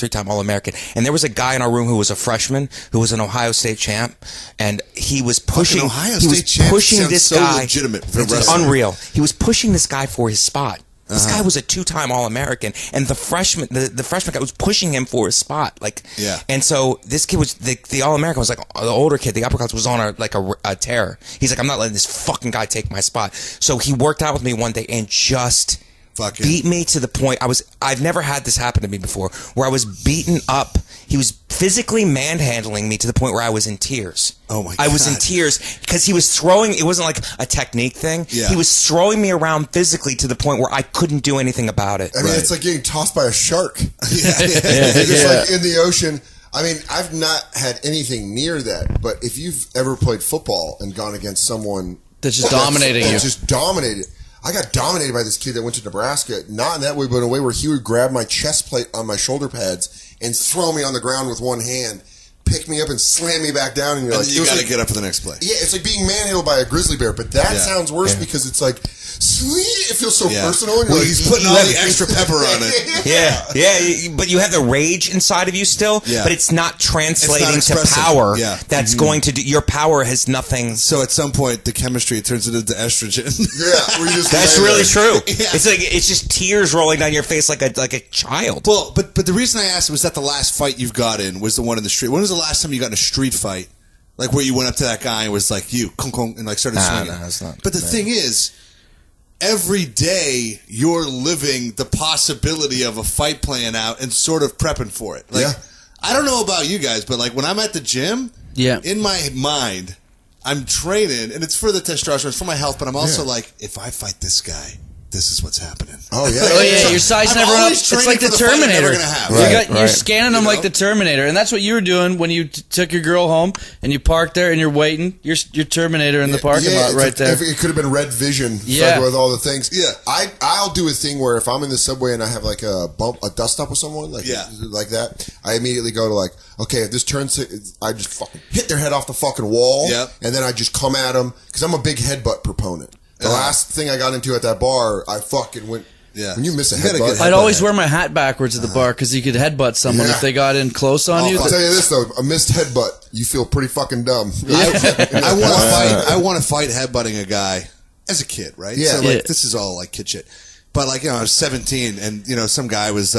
time All-American, and there was a guy in our room who was a freshman who was an Ohio State champ, and he was pushing. Ohio State champ pushing this so guy. Legitimate for it's wrestling. Unreal. He was pushing this guy for his spot. This guy was a two-time All-American, and the freshman guy was pushing him for his spot. Like, and so this kid was the All-American was like the older kid, the uppercuts was on a tear. He's like, I'm not letting this fucking guy take my spot. So he worked out with me one day and just beat me to the point I've never had this happen to me before, where I was beaten up. He was physically manhandling me to the point where I was in tears. Oh my God. I was in tears because he was throwing, it wasn't like a technique thing. Yeah. He was throwing me around physically to the point where I couldn't do anything about it. I mean, it's like getting tossed by a shark. Yeah. Just like in the ocean. I mean, I've not had anything near that, but if you've ever played football and gone against someone that's just dominating you. Just dominated. I got dominated by this kid that went to Nebraska, not in that way, but in a way where he would grab my chest plate on my shoulder pads and throw me on the ground with one hand, pick me up and slam me back down. And you're like, you got to get up for the next play. Yeah, it's like being manhandled by a grizzly bear, but that sounds worse because it's like, sweet, it feels so personal. And well, like, he's putting all the extra pepper on it. But you have the rage inside of you still, but it's not translating to power. That's going to do, your power has nothing. So at some point, the chemistry turns it into estrogen. That's really true. It's like, it's just tears rolling down your face like a child. Well, but the reason I asked was that the last fight you've got in was the one in the street. When was the last time you got in a street fight? Like where you went up to that guy and was like, you, kong, kong, and like started swinging. No, it's not. But the thing is, every day you're living the possibility of a fight playing out and sort of prepping for it. Like, I don't know about you guys, but like when I'm at the gym, in my mind, I'm training, and it's for the testosterone, it's for my health, but I'm also like, if I fight this guy, this is what's happening. Oh yeah, your size never went up. It's like the Terminator. You're scanning them like the Terminator, and that's what you were doing when you took your girl home and you parked there and you're waiting. You're Terminator in the parking lot right there. It could have been Red Vision with all the things. Yeah, I'll do a thing where if I'm in the subway and I have like a dust up with someone, like that, I immediately go to like, okay, if this turns, I just fucking hit their head off the fucking wall, and then I just come at them because I'm a big headbutt proponent. The last thing I got into at that bar, I fucking went. Yeah. When you miss a headbutt, I'd always wear my hat backwards at the bar because you could headbutt someone if they got in close on you. I'll tell you this though, a missed headbutt, you feel pretty fucking dumb. I want to fight headbutting a guy as a kid, right? Yeah. So like, this is all like kid shit. But like, I was 17 and some guy was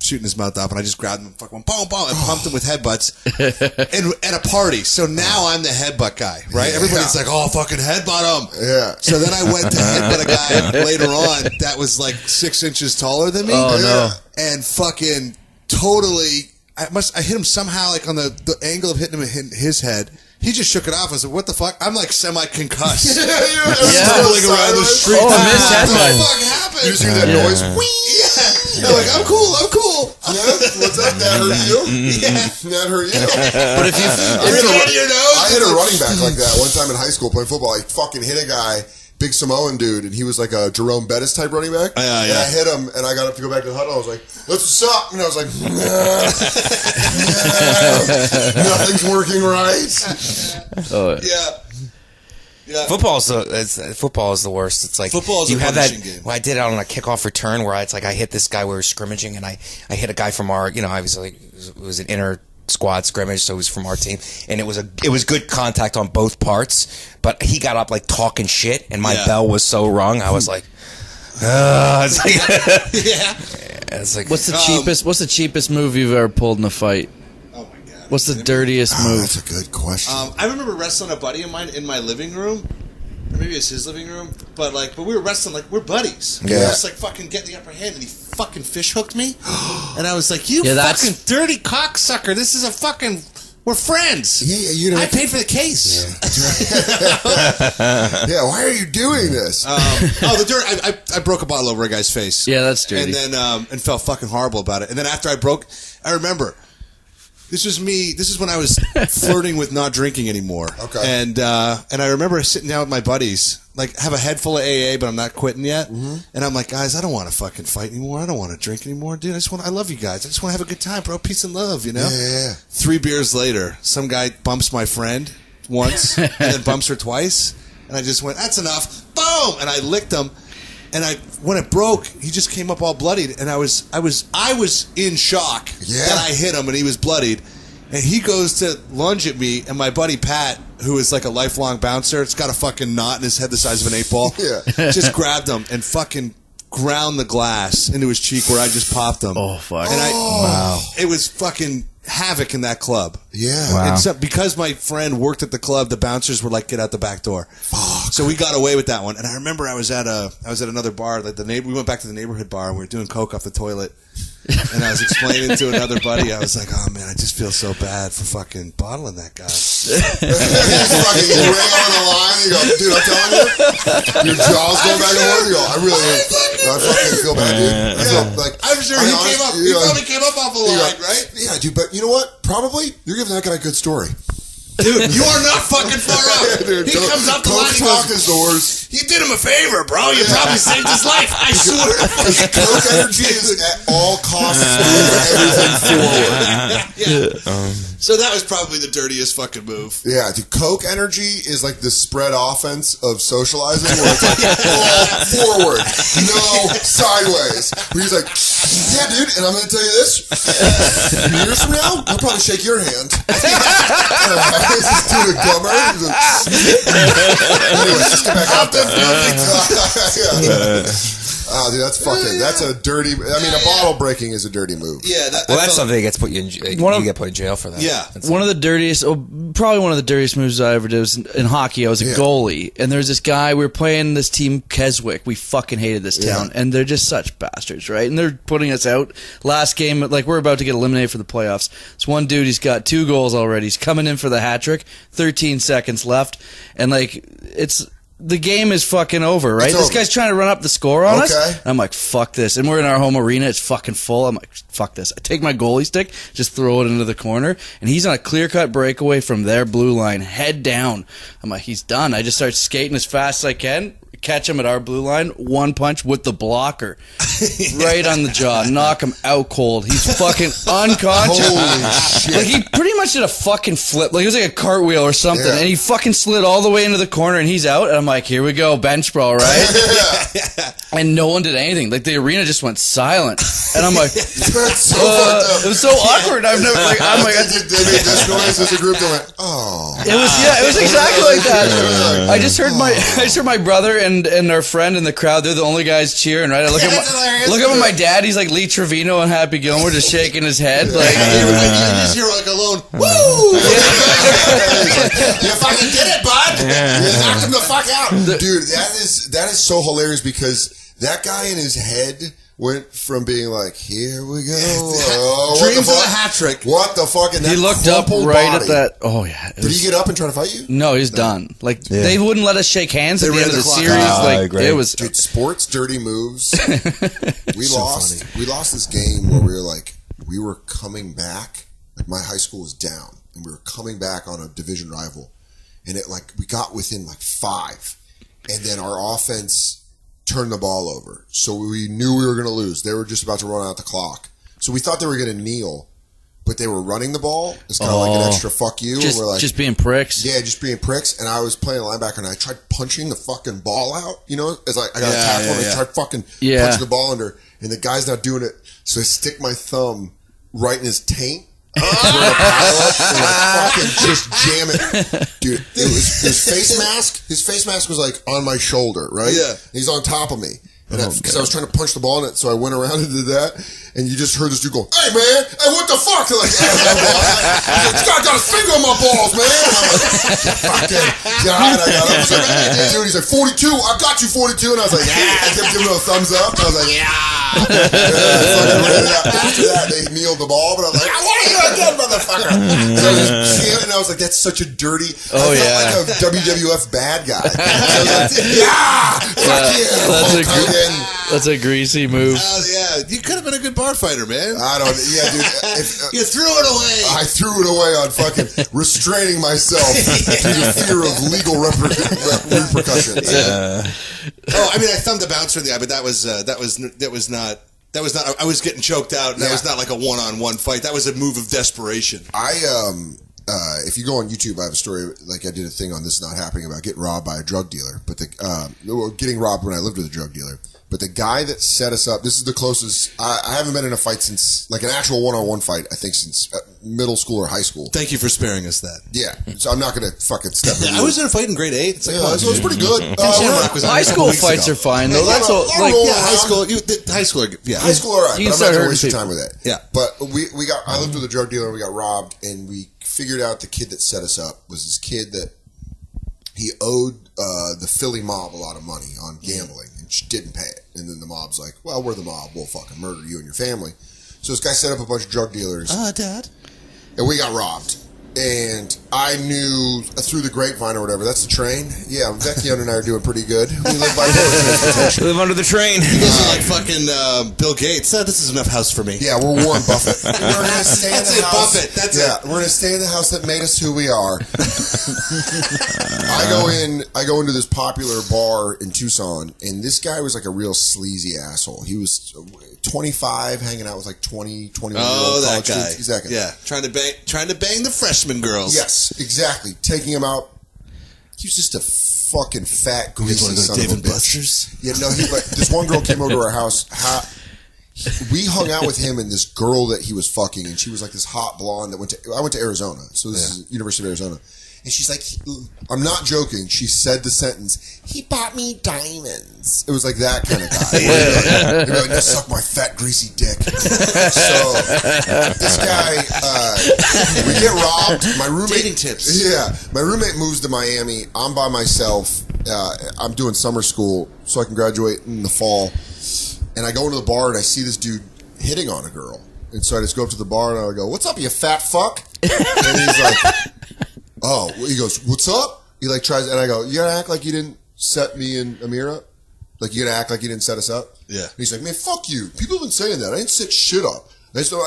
shooting his mouth up, and I just grabbed him and fucking boom, boom, and pumped him with headbutts at a party. So now I'm the headbutt guy, right? Everybody's like, oh, fucking headbutt him. Yeah. So then I went to headbutt a guy later on that was like 6 inches taller than me. Oh, no. And fucking totally, I hit him somehow, like on the angle of hitting him in his head. He just shook it off. I said, what the fuck? I'm like semi-concussed. Stumbling around the street. Oh, missed headbutt. What the fuck happened? You just hear that noise? Yeah. I'm like, I'm cool. What's up? That hurt you? Yeah. That hurt you? But if you I hit a running back like that one time in high school playing football. I fucking hit a guy, big Samoan dude, and he was like a Jerome Bettis type running back. And I hit him, and I got up to go back to the huddle. I was like, what's up? And I was like, nothing's working right. Yeah. Football is the worst. It's like you have that. Game. Well, I did it on a kickoff return where it's like I hit this guy. We were scrimmaging, and I hit a guy from our. I was like, it was an inter squad scrimmage, so it was from our team, and it was good contact on both parts. But he got up like talking shit, and my bell was so rung. I was like, it's like It's like, what's the cheapest move you've ever pulled in a fight? Oh my god. What's the dirtiest move? That's a good question. I remember wrestling a buddy of mine in my living room. Or maybe it's his living room, but we were wrestling like we're buddies. Yeah. We were just like fucking getting the upper hand, and he fucking fish hooked me, and I was like, "You fucking dirty cocksucker! This is a fucking we're friends. Yeah, I paid for the case. Yeah, why are you doing this? The dirt! I broke a bottle over a guy's face. Yeah, that's dirty. And then and felt fucking horrible about it. And then after I remember. This was me. This is when I was flirting with not drinking anymore. Okay. And I remember sitting down with my buddies, like have a head full of AA, but I'm not quitting yet. Mm-hmm. And I'm like, guys, I don't want to fucking fight anymore. I don't want to drink anymore, dude. I love you guys. I just want to have a good time, bro. Peace and love, you know. Yeah. 3 beers later, some guy bumps my friend once and then bumps her twice, and I just went, that's enough. Boom! And I licked him. And when it broke, he just came up all bloodied, and I was in shock that I hit him, and he was bloodied. And he goes to lunge at me, and my buddy Pat, who is like a lifelong bouncer, it's got a fucking knot in his head the size of an 8-ball, just grabbed him and fucking ground the glass into his cheek where I just popped him. Oh fuck! And wow! It was fucking havoc in that club. Yeah. Wow. Except because my friend worked at the club, the bouncers were like, "Get out the back door." Fuck. So we got away with that one. And I remember I was at another bar, like we went back to the neighborhood bar, and we were doing coke off the toilet. And I was explaining to another buddy, I was like, "Oh man, I just feel so bad for fucking bottling that guy." Fucking ring on the line. You go, dude, I'm telling you, your jaw's going back and forth. You go, I fucking feel bad, dude. I feel like I'm sure he probably came up off a line, right? Yeah, dude. But you know what? Probably you're giving that guy a good story. Dude, you are not fucking far out. Dude, he comes up the line, he goes, his doors. You did him a favor, bro. You probably saved his life. I swear. Coke energy is at all costs everything forward. So that was probably the dirtiest fucking move. Yeah, dude. Coke energy is like the spread offense of socializing, where it's like all forward, no sideways. Where he's like, yeah, dude, and I'm going to tell you this. Years from now, I'll probably shake your hand. This is too dumber. Anyway, just get back out there. Oh, dude, that's a dirty. I mean, a bottle breaking is a dirty move. Yeah, that's something that gets put you in. You get put in jail for that. Yeah, one of the dirtiest, probably one of the dirtiest moves I ever did was in hockey. I was a goalie, and there was this guy. We were playing this team Keswick. We fucking hated this town, and they're just such bastards, right? And they're putting us out. Last game, like we're about to get eliminated for the playoffs. This one dude, he's got 2 goals already. He's coming in for the hat trick. 13 seconds left, and like the game is fucking over, right? This guy's trying to run up the score on us. And I'm like, fuck this. And we're in our home arena. It's fucking full. I'm like, fuck this. I take my goalie stick, just throw it into the corner, and he's on a clear-cut breakaway from their blue line, head down. I'm like, he's done. I just start skating as fast as I can, catch him at our blue line, 1 punch with the blocker. Right on the jaw. Knock him out cold. He's fucking unconscious. Holy shit. Like, he pretty much did a fucking flip. Like, it was like a cartwheel or something. And he fucking slid all the way into the corner, and he's out. And I'm like, here we go, bench brawl, right? And no one did anything. Like, the arena just went silent. And I'm like, that's so fucked up. It was so awkward. I'm like, they made this noise as a group. They went, oh. It was exactly like that. I just heard my brother and our friend in the crowd. They're the only guys cheering, right? I look at my dad. He's like Lee Trevino and Happy Gilmore, just shaking his head. Like, you just hear like alone. Woo! You fucking did it, bud. You knocked him the fuck out, dude. That is so hilarious because that guy in his head went from being like, here we go, dreams of a hat trick. What the fuck? And he looked up right at that. Oh yeah. Did he get up and try to fight you? No, he's done. Like they wouldn't let us shake hands at the end of the series. It was dude, sports dirty moves. We lost this game where we were coming back. Like my high school was down, and we were coming back on a division rival, and we got within 5, and then our offense turned the ball over. So we knew we were going to lose. They were just about to run out the clock. So we thought they were going to kneel, but they were running the ball. It's kind of like an extra fuck you. Just, and we're like, just being pricks. Yeah, just being pricks. And I was playing linebacker, and I tried punching the fucking ball out. You know, as I got a tackle, and I tried fucking punching the ball under, and the guy's not doing it. So I stick my thumb right in his taint. Fucking just jam it, dude. It was his face mask. His face mask was like on my shoulder, right? Yeah. He's on top of me, Because I was trying to punch the ball in it, so I went around and did that, and you just heard this dude go, "Hey man, hey what the fuck?" They're like, "This guy got his finger on my balls, man." And I'm like, "Fucking God!" I got up. Dude, he's like, "42, I got you 42," and I was like, "Yeah." I kept giving him a thumbs up. And I was like, After that, they kneeled the ball, but I was like, "I want you again, motherfucker." And I was like, "That's such a dirty." I felt like a WWF bad guy. That's a greasy move. Yeah, you could have been a good bar fighter, man. I don't. Yeah, dude. You threw it away. I threw it away on fucking restraining myself through the fear of legal repercussions. Oh, I mean, I thumbed the bouncer in the eye, but that was not. I was getting choked out. And that was not like a one-on-one fight. That was a move of desperation. If you go on YouTube, I have a story, like I did a thing on This Not Happening about getting robbed by a drug dealer, but getting robbed when I lived with a drug dealer. But the guy that set us up, this is the closest, I haven't been in a fight since, like an actual one-on-one fight, I think since middle school or high school. Thank you for sparing us that. Yeah. So I'm not going to fucking step in. I was in a fight in grade 8. It's like, so it was pretty good. High school fights are fine, though. That's all, like, high school, high school, yeah. High school, all right. You But can I'm not start going to hurting waste your people. time with that. Yeah. But I lived with a drug dealer and we got robbed, and we figured out the kid that set us up was this kid that he owed the Philly mob a lot of money on gambling and didn't pay it. And then the mob's like, "Well, we're the mob. We'll fucking murder you and your family." So this guy set up a bunch of drug dealers. Dad. And we got robbed. And I knew through the grapevine or whatever, that's the train. Yeah, Vecchione and I are doing pretty good. We live by We live under the train. You guys are like fucking Bill Gates. This is enough house for me. Yeah, we're Warren Buffett. We're going to stay in the house. Buffett. That's it. We're going to stay in the house that made us who we are. I go into this popular bar in Tucson, and this guy was like a real sleazy asshole. He was 25, hanging out with like 20, 21 year old that college guy. kids. Exactly. Yeah, trying to bang the freshman girls. Yes, exactly. Taking him out. He was just a fucking fat, greasy son of a bitch. Buster's? Yeah, no. This one girl came over to our house. We hung out with him and this girl that he was fucking, and she was like this hot blonde that I went to Arizona, so this is University of Arizona. And she's like, I'm not joking. She said the sentence, "He bought me diamonds." It was like that kind of guy. You'd be like, "Now suck my fat, greasy dick." So this guy, we get robbed. My roommate, dating tips. Yeah, my roommate moves to Miami. I'm by myself. I'm doing summer school so I can graduate in the fall. And I go into the bar and I see this dude hitting on a girl. And so I just go up to the bar and I go, "What's up, you fat fuck?" And he's like, "Oh," he goes, "What's up?" He like tries, and I go, "You gotta act like you didn't set me and Amir up. Like you gotta act like you didn't set us up." Yeah. And he's like, "Man, fuck you. People have been saying that. I didn't set shit up." And so,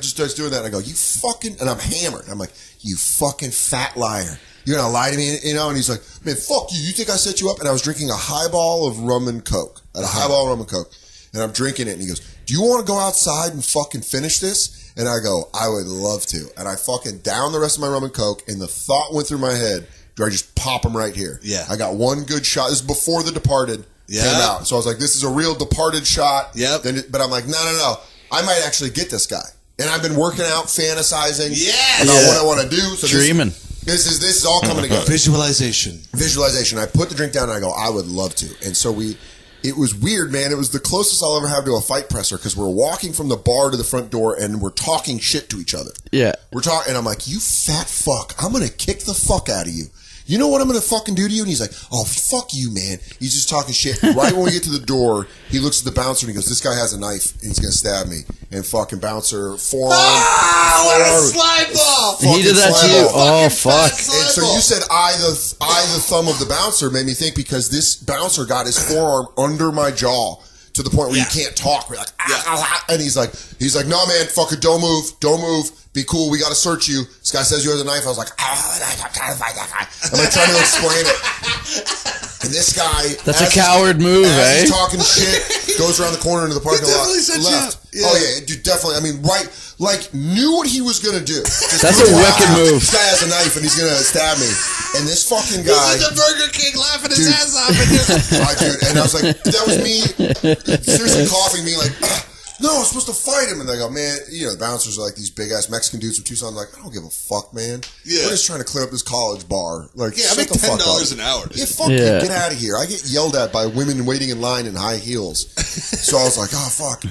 just starts doing that. And I go, "You fucking," and I'm hammered. I'm like, "You fucking fat liar. You're gonna lie to me," And he's like, "Man, fuck you. You think I set you up?" And I was drinking a highball of rum and coke. I had a highball of rum and coke. And I'm drinking it. And he goes, "Do you want to go outside and fucking finish this?" And I go, "I would love to." And I fucking down the rest of my rum and coke. And the thought went through my head, do I just pop him right here? Yeah. I got one good shot. This is before The Departed came out. So I was like, this is a real Departed shot. Yep. But I'm like, no. I might actually get this guy. And I've been working out, fantasizing about what I want to do. So Dreaming. This is all coming together. Visualization. I put the drink down and I go, I would love to. And so it was weird, man. It was the closest I'll ever have to a fight presser because we're walking from the bar to the front door and we're talking shit to each other. Yeah. We're talking, and I'm like, "You fat fuck. I'm going to kick the fuck out of you. You know what I'm going to fucking do to you?" And he's like, "Oh, fuck you, man." He's just talking shit. Right when we get to the door, he looks at the bouncer and he goes, "This guy has a knife and he's going to stab me." And fucking bouncer, forearm. What a slide ball! He did that to you. Oh, fuck. And so you said I the thumb of the bouncer made me think because this bouncer got his forearm under my jaw to the point where you can't talk. We're like, and he's like, "No, man, fucking don't move. Be cool. We got to search you." This guy says you have a knife. I was like, I'm like trying to explain it. And this guy, that's a coward move, he's talking shit, goes around the corner into the parking lot, left. Yeah. Oh yeah, dude, definitely. I mean, right, like knew what he was gonna do. That's a wicked move. This guy has a knife and he's gonna stab me. And this fucking guy, he's at the Burger King laughing his ass off. Dude, and I was like, that was me, seriously coughing, me like. no, I'm supposed to fight him. And they go, man, you know, the bouncers are like these big ass Mexican dudes from Tucson. Like, I don't give a fuck, man. Yeah. We're just trying to clear up this college bar. Like, I make $10 an hour. Yeah, fuck you. Get out of here. I get yelled at by women waiting in line in high heels. So I was like, oh, fuck.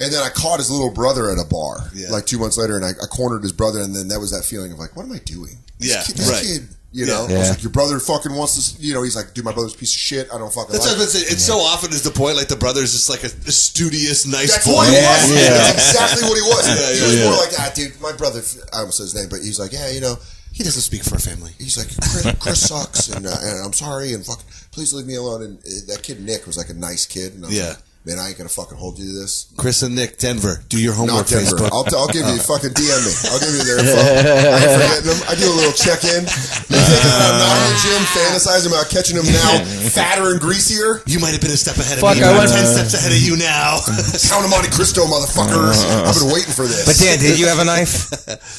And then I caught his little brother at a bar, like 2 months later, and I cornered his brother, and then that was that feeling of like, what am I doing? This kid, you know? I was like, your brother fucking wants this, you know, he's like, dude, my brother's a piece of shit. I don't fucking like it. It's so often is the point, like the brother's just like a studious, nice That's boy. What he was. That's exactly what he was. He was more like, dude, my brother, I almost said his name, but he's like, yeah, you know, he doesn't speak for a family. He's like, Chris sucks, and I'm sorry, and fucking, please leave me alone. And that kid, Nick, was like a nice kid. And I was like, man, I ain't gonna fucking hold you to this. Chris and Nick, Denver. Do your homework. Not Denver. Facebook. I'll give you fucking DM me. I'll give you their info. I ain't forgetting them. I do a little check-in. They take us around now in the gym, fantasizing about catching them now fatter and greasier. You might have been a step ahead of me. I went 10 steps ahead of you now. Count of Monte Cristo, motherfuckers. I've been waiting for this. But Dan, did you have a knife?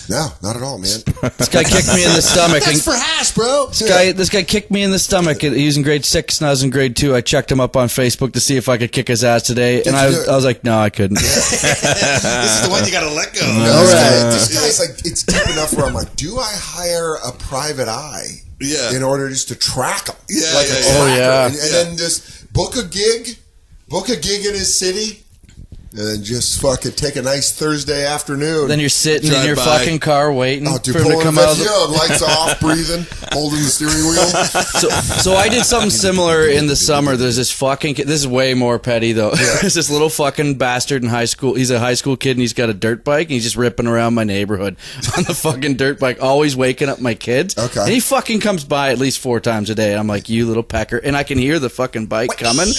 No, not at all, man. This guy kicked me in the stomach. That's for hash, bro. This guy kicked me in the stomach. He was in grade 6 and I was in grade 2. I checked him up on Facebook to see if I could kick his ass today, and I was like, no, I couldn't. This is the one you gotta let go. No, this guy's like, it's deep enough where I'm like, do I hire a private eye in order just to track him? And then just book a gig in his city, and then just fucking take a nice Thursday afternoon. Then you're sitting in your fucking car waiting for him to come out. Lights off, breathing, holding the steering wheel. So I did something similar in the summer. There's this fucking kid. This is way more petty, though. There's this little fucking bastard in high school. He's a high school kid, and he's got a dirt bike, and he's just ripping around my neighborhood on the fucking dirt bike, always waking up my kids. Okay. And he fucking comes by at least 4 times a day. I'm like, you little pecker. And I can hear the fucking bike coming.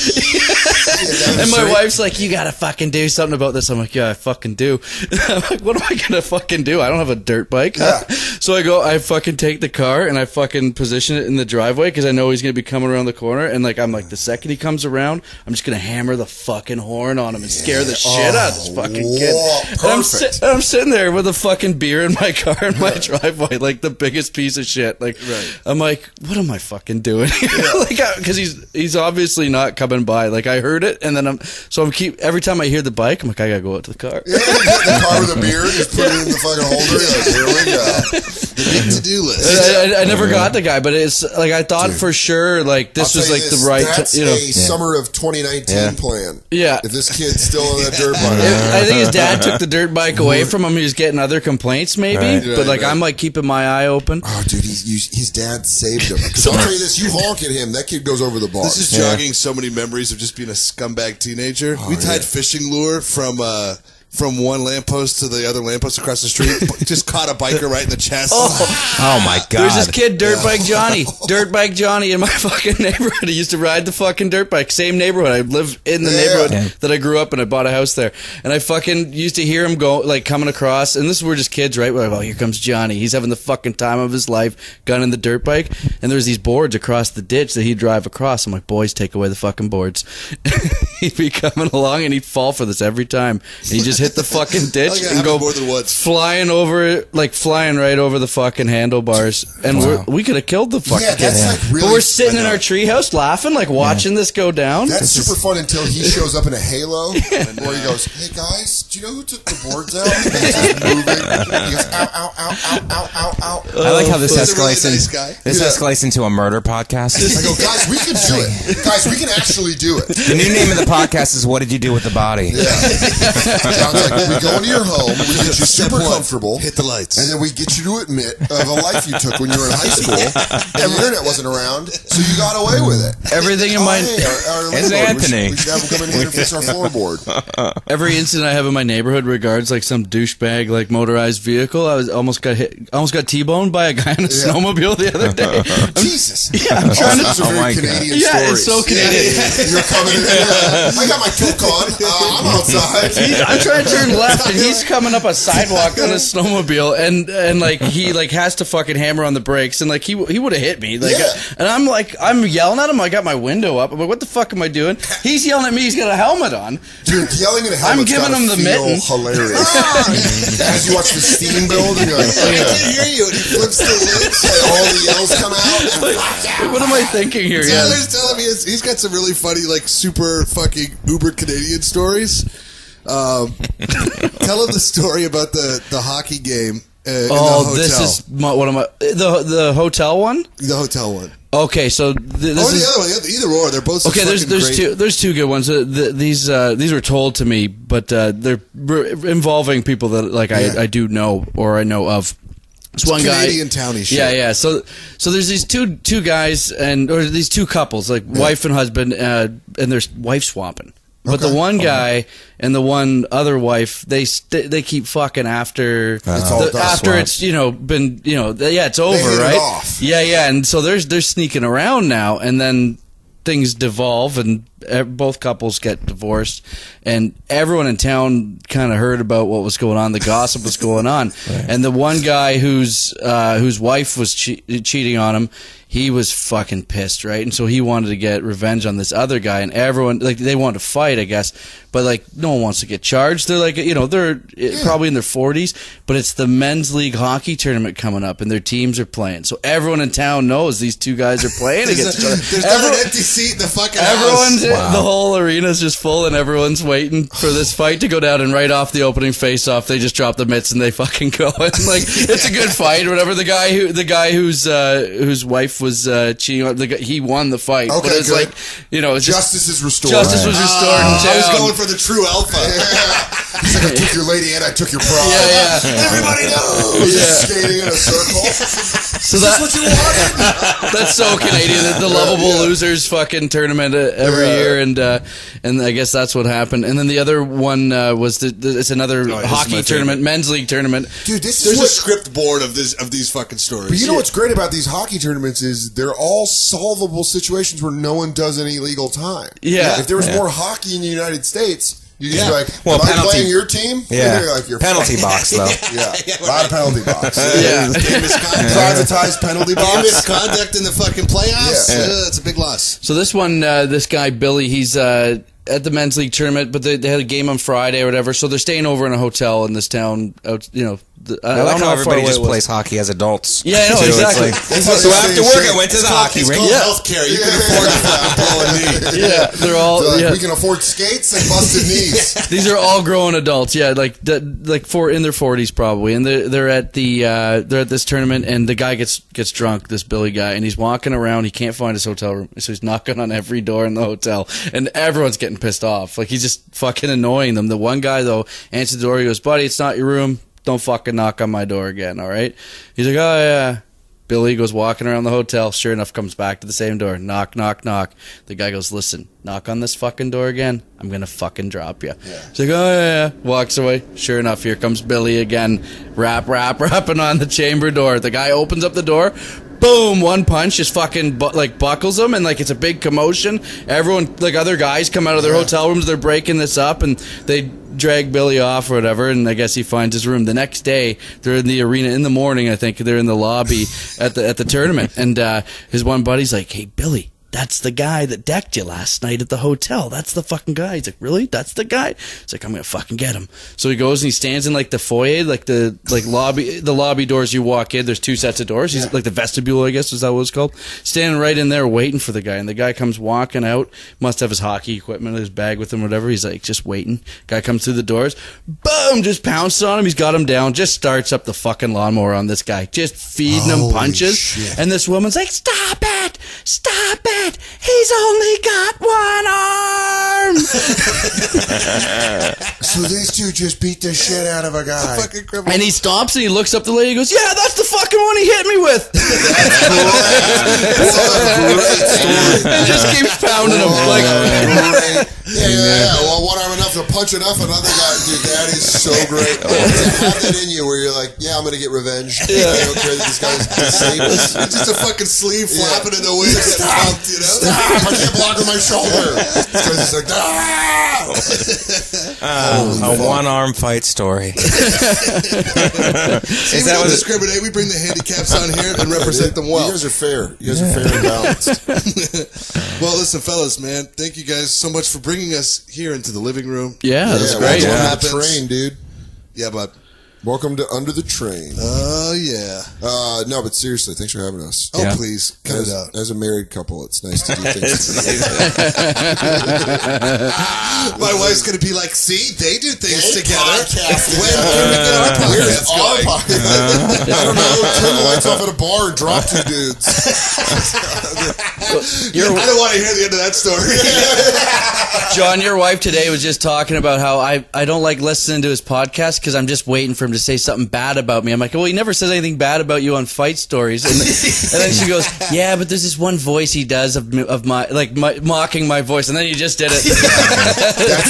And my wife's like, you gotta fucking do something about this. I'm like, yeah, I fucking do. I'm like, what am I gonna fucking do? I don't have a dirt bike. So I fucking take the car and I fucking position it in the driveway because I know he's gonna be coming around the corner. And like, I'm like, the second he comes around, I'm just gonna hammer the fucking horn on him and scare the shit out of this fucking kid. And I'm sitting there with a fucking beer in my car in my driveway, like the biggest piece of shit. Like, I'm like, what am I fucking doing? Like, because he's obviously not coming by. Like, I heard it, and then every time I hear the bike, I'm like, I gotta go out to the car. Yeah, you get in the car with a beer, just put it in the fucking holder. Like, here we go. The big to-do list. I never got the guy, but it's like I thought for sure, like this was like the right. That's a summer of 2019 plan. Yeah, if this kid's still on that dirt bike, I think his dad took the dirt bike away from him. He was getting other complaints, maybe. But like I'm like keeping my eye open. Oh, dude, his dad saved him. Because I'll tell you this: you honk at him, that kid goes over the bar. This is jogging so many memories of just being a scumbag teenager. We tied fishing lure from one lamppost to the other lamppost across the street. Just caught a biker right in the chest. Oh my god! There's this kid, Dirt Bike Johnny, in my fucking neighborhood. He used to ride the fucking dirt bike. Same neighborhood. I live in the neighborhood that I grew up in. I bought a house there, and I fucking used to hear him go like coming across. And this we're just kids, right? We're like, oh, here comes Johnny. He's having the fucking time of his life, gunning the dirt bike. And there's these boards across the ditch that he'd drive across. I'm like, boys, take away the fucking boards. He'd be coming along, and he'd fall for this every time. And he just hit the fucking ditch and go more than once. flying right over the fucking handlebars, and we could have killed the fucking kid. Like really, but we're sitting in our treehouse laughing, like watching this go down. That's super fun until he shows up in a halo, where he goes, "Hey guys, do you know who took the boards out?" And he's just moving. He goes, "Ow, ow, ow, ow, ow, ow, ow." I like how this escalates. Really nice escalates into a murder podcast. I go, guys, we can do it. Guys, we can actually do it. The new name of the podcast is "What Did You Do with the Body?" Sounds like we go into your home, we get you super comfortable, hit the lights, and then we get you to admit of a life you took when you were in high school, and the internet wasn't around, so you got away with it. Everything in my it's Anthony. We should have him come in here and fix our floorboard. Every incident I have in my neighborhood regards like some douchebag like motorized vehicle. I almost got T-boned by a guy on a snowmobile the other day. Jesus. Yeah, I'm trying to. It's a very Canadian story. Yeah, it's so Canadian. You're coming in. I got my toque on. I'm outside. I'm trying to turn left, and he's coming up a sidewalk on a snowmobile, and like he like has to fucking hammer on the brakes, and like he would have hit me, like, and I'm yelling at him. I got my window up. I'm like, what the fuck am I doing? He's yelling at me. He's got a helmet on. Dude, yelling at a helmet. I'm giving him the mitten. Hilarious. As you watch the steam build, and you're like, I can't hear you. And he flips the lids, and all the yells come out. What am I thinking here? Tyler's telling me he's got some really funny, like super fucking uber Canadian stories. Tell him the story about the hockey game. In the hotel. This is one of my the hotel one. The hotel one. Okay, so this is the other one. Either or, they're both. Okay, there's two good ones. These were told to me, but they're involving people that I do know or I know of. It's one Canadian townie shit. Yeah. So there's these two guys or these two couples, like wife and husband, and they're wife swapping. But the one guy and the one other wife, they keep fucking after it's been it's over, right? Off. Yeah, and so they're sneaking around now, and then things devolve and both couples get divorced, and everyone in town kind of heard about what was going on. The gossip was going on, and the one guy whose wife was cheating on him, he was fucking pissed, right? And so he wanted to get revenge on this other guy, and everyone, they wanted to fight, I guess, but no one wants to get charged. They're they're probably in their 40s, but it's the men's league hockey tournament coming up, and their teams are playing. So everyone in town knows these two guys are playing against each other. There's not an empty seat in the fucking house. The whole arena's just full, and everyone's waiting for this fight to go down. And right off the opening face-off, they just drop the mitts and they fucking go. And it's a good fight or whatever. The guy whose wife was cheating on, he won the fight. Okay, but it's good. Justice is restored. Justice was restored in town. I was going for the true alpha. He's like, I took your lady and I took your pride. Yeah. Everybody knows. Just skating in a circle. So that's what you wanted. That's so Canadian. The lovable losers fucking tournament every year, and I guess that's what happened. And then the other one was it's another hockey tournament, men's league tournament. Dude, there's a script board of these fucking stories. But you know what's great about these hockey tournaments is they're all solvable situations where no one does any legal time. Yeah. If there was more hockey in the United States, you just be like, well, am I playing your team? Yeah. You're like, you're penalty box, though. A lot of penalty box. Yeah. Privatized penalty box. Misconduct in the fucking playoffs. Yeah. It's a big loss. So this one, this guy, Billy, he's at the men's league tournament, but they had a game on Friday or whatever, so they're staying over in a hotel in this town. I like how everybody just plays hockey as adults. Yeah, I know, exactly. So after work, I went to the hockey rink. It's called healthcare. You can afford a blowing knee. Yeah, they're all. We can afford skates and busted knees. These are all grown adults. Yeah, in their 40s probably, and they're at this tournament, and the guy gets drunk, this Billy guy, and he's walking around. He can't find his hotel room, so he's knocking on every door in the hotel, and everyone's getting pissed off. He's just fucking annoying them. The one guy though answers the door. He goes, "Buddy, it's not your room. Don't fucking knock on my door again, all right?" He's like, "Oh, yeah." Billy goes walking around the hotel. Sure enough, comes back to the same door. Knock, knock, knock. The guy goes, "Listen, knock on this fucking door again. I'm going to fucking drop you." Yeah. He's like, "Oh, yeah." Walks away. Sure enough, here comes Billy again. Rapping on the chamber door. The guy opens up the door. Boom! One punch just fucking buckles him, and it's a big commotion. Everyone, other guys come out of their hotel rooms. They're breaking this up, and they drag Billy off or whatever. And I guess he finds his room. The next day, they're in the arena in the morning. I think they're in the lobby at the tournament, and his one buddy's like, "Hey, Billy, that's the guy that decked you last night at the hotel. That's the fucking guy." He's like, "Really? That's the guy?" He's like, "I'm gonna fucking get him." So he goes and he stands in the foyer, the lobby doors you walk in. There's two sets of doors. He's the vestibule, I guess is that what it's called. Standing right in there waiting for the guy, and the guy comes walking out. Must have his hockey equipment, his bag with him, whatever. He's just waiting. Guy comes through the doors. Boom! Just pounces on him. He's got him down. Just starts up the fucking lawnmower on this guy. Just feeding him punches. Shit. And this woman's like, "Stop it! Stop it! He's only got one arm." So these two just beat the shit out of a guy. And he stops and he looks up the lady and goes, "Yeah, that's the fucking one he hit me with." And just keeps pounding him. Well, one arm enough to punch enough. Another guy, dude, that is so great. To have that in you where you're like, yeah, I'm going to get revenge. I don't care that this guy's disabled. It's just a fucking sleeve flapping in the wind. Stop, Stop, I can't block on my shoulder. Because it's like, a one-arm fight story. Is that what discriminate? We bring the handicaps on here and represent them well. You guys are fair. You guys are fair and balanced. Well, listen, fellas, man, thank you guys so much for bringing us here into the living room. Yeah, that's great. Yeah, train, dude. Yeah, but Welcome to Under the Train. Oh, yeah. No, but seriously, thanks for having us. Oh, yeah. Please, cut it out. As a married couple, it's nice to do things. My wife's going to be like, see, they do things together. When we get our podcast I don't know. Turn the lights off at a bar and drop two dudes. I don't want to hear the end of that story. John, your wife today was just talking about how I don't like listening to his podcast because I'm just waiting for him to say something bad about me. I'm like, well, he never says anything bad about you on Fight Stories. And then she goes, yeah, but there's this one voice he does of my mocking my voice, and then you just did it. That's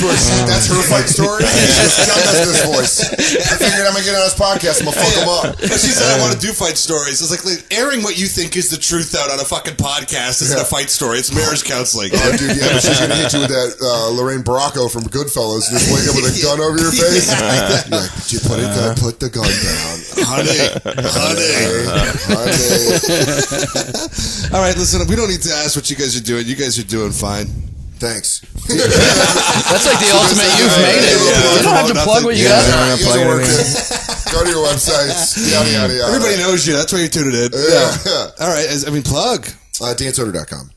her fight story. John does this voice. I figured I'm gonna get on his podcast. I'm gonna fuck him up. She said I want to do fight stories. It's like airing what you think is the truth out on a fucking podcast isn't a fight story. It's marriage counseling. Oh, dude, yeah, but she's gonna hit you with that Lorraine Bracco from Goodfellas. Just wake up with a gun over your face. You're like, did you put the gun down, honey. All right, listen. We don't need to ask what you guys are doing. You guys are doing fine. Thanks. That's like the ultimate. You've made it. You don't have to plug what you got. Go to your websites. Yada, yada, yada. Everybody knows you. That's why you're tuning in. Yeah. All right. Plug. DanSoder.com.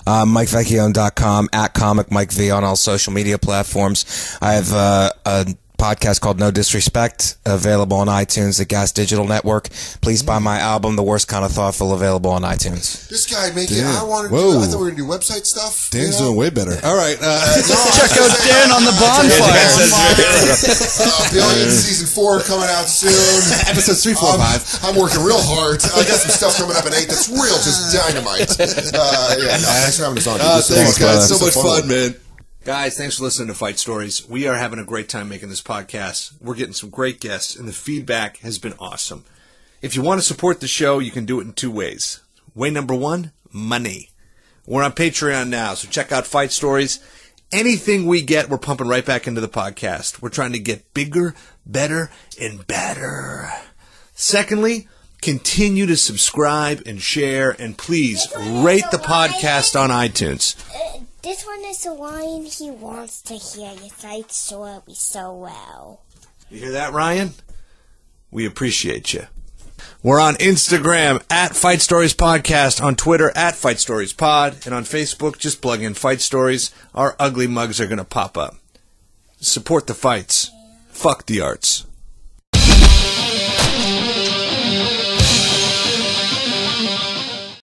MikeVecchione.com, at Comic Mike V on all social media platforms. I have a podcast called No Disrespect, available on iTunes, the Gas Digital Network. Please buy my album, The Worst Kind of Thoughtful, available on iTunes. This guy making, I wanted to do, I thought we were going to do website stuff. Dan's doing way better. All right. Check out Dan on the bonfire. Billions season 4 coming out soon. Episodes 3, 4, 5. I'm working real hard. I got some stuff coming up in 8 that's real, just dynamite. Thanks for having us on. Thanks, guys. So much fun, man. Guys, thanks for listening to Fight Stories. We are having a great time making this podcast. We're getting some great guests, and the feedback has been awesome. If you want to support the show, you can do it in 2 ways. Way number 1, money. We're on Patreon now, so check out Fight Stories. Anything we get, we're pumping right back into the podcast. We're trying to get bigger, better, and better. Secondly, continue to subscribe and share, and please rate the podcast on iTunes. This one is the line he wants to hear. Your Fight Story so well. You hear that, Ryan? We appreciate you. We're on Instagram at Fight Stories Podcast, on Twitter at Fight Stories Pod, and on Facebook, just plug in Fight Stories. Our ugly mugs are going to pop up. Support the fights. Fuck the arts.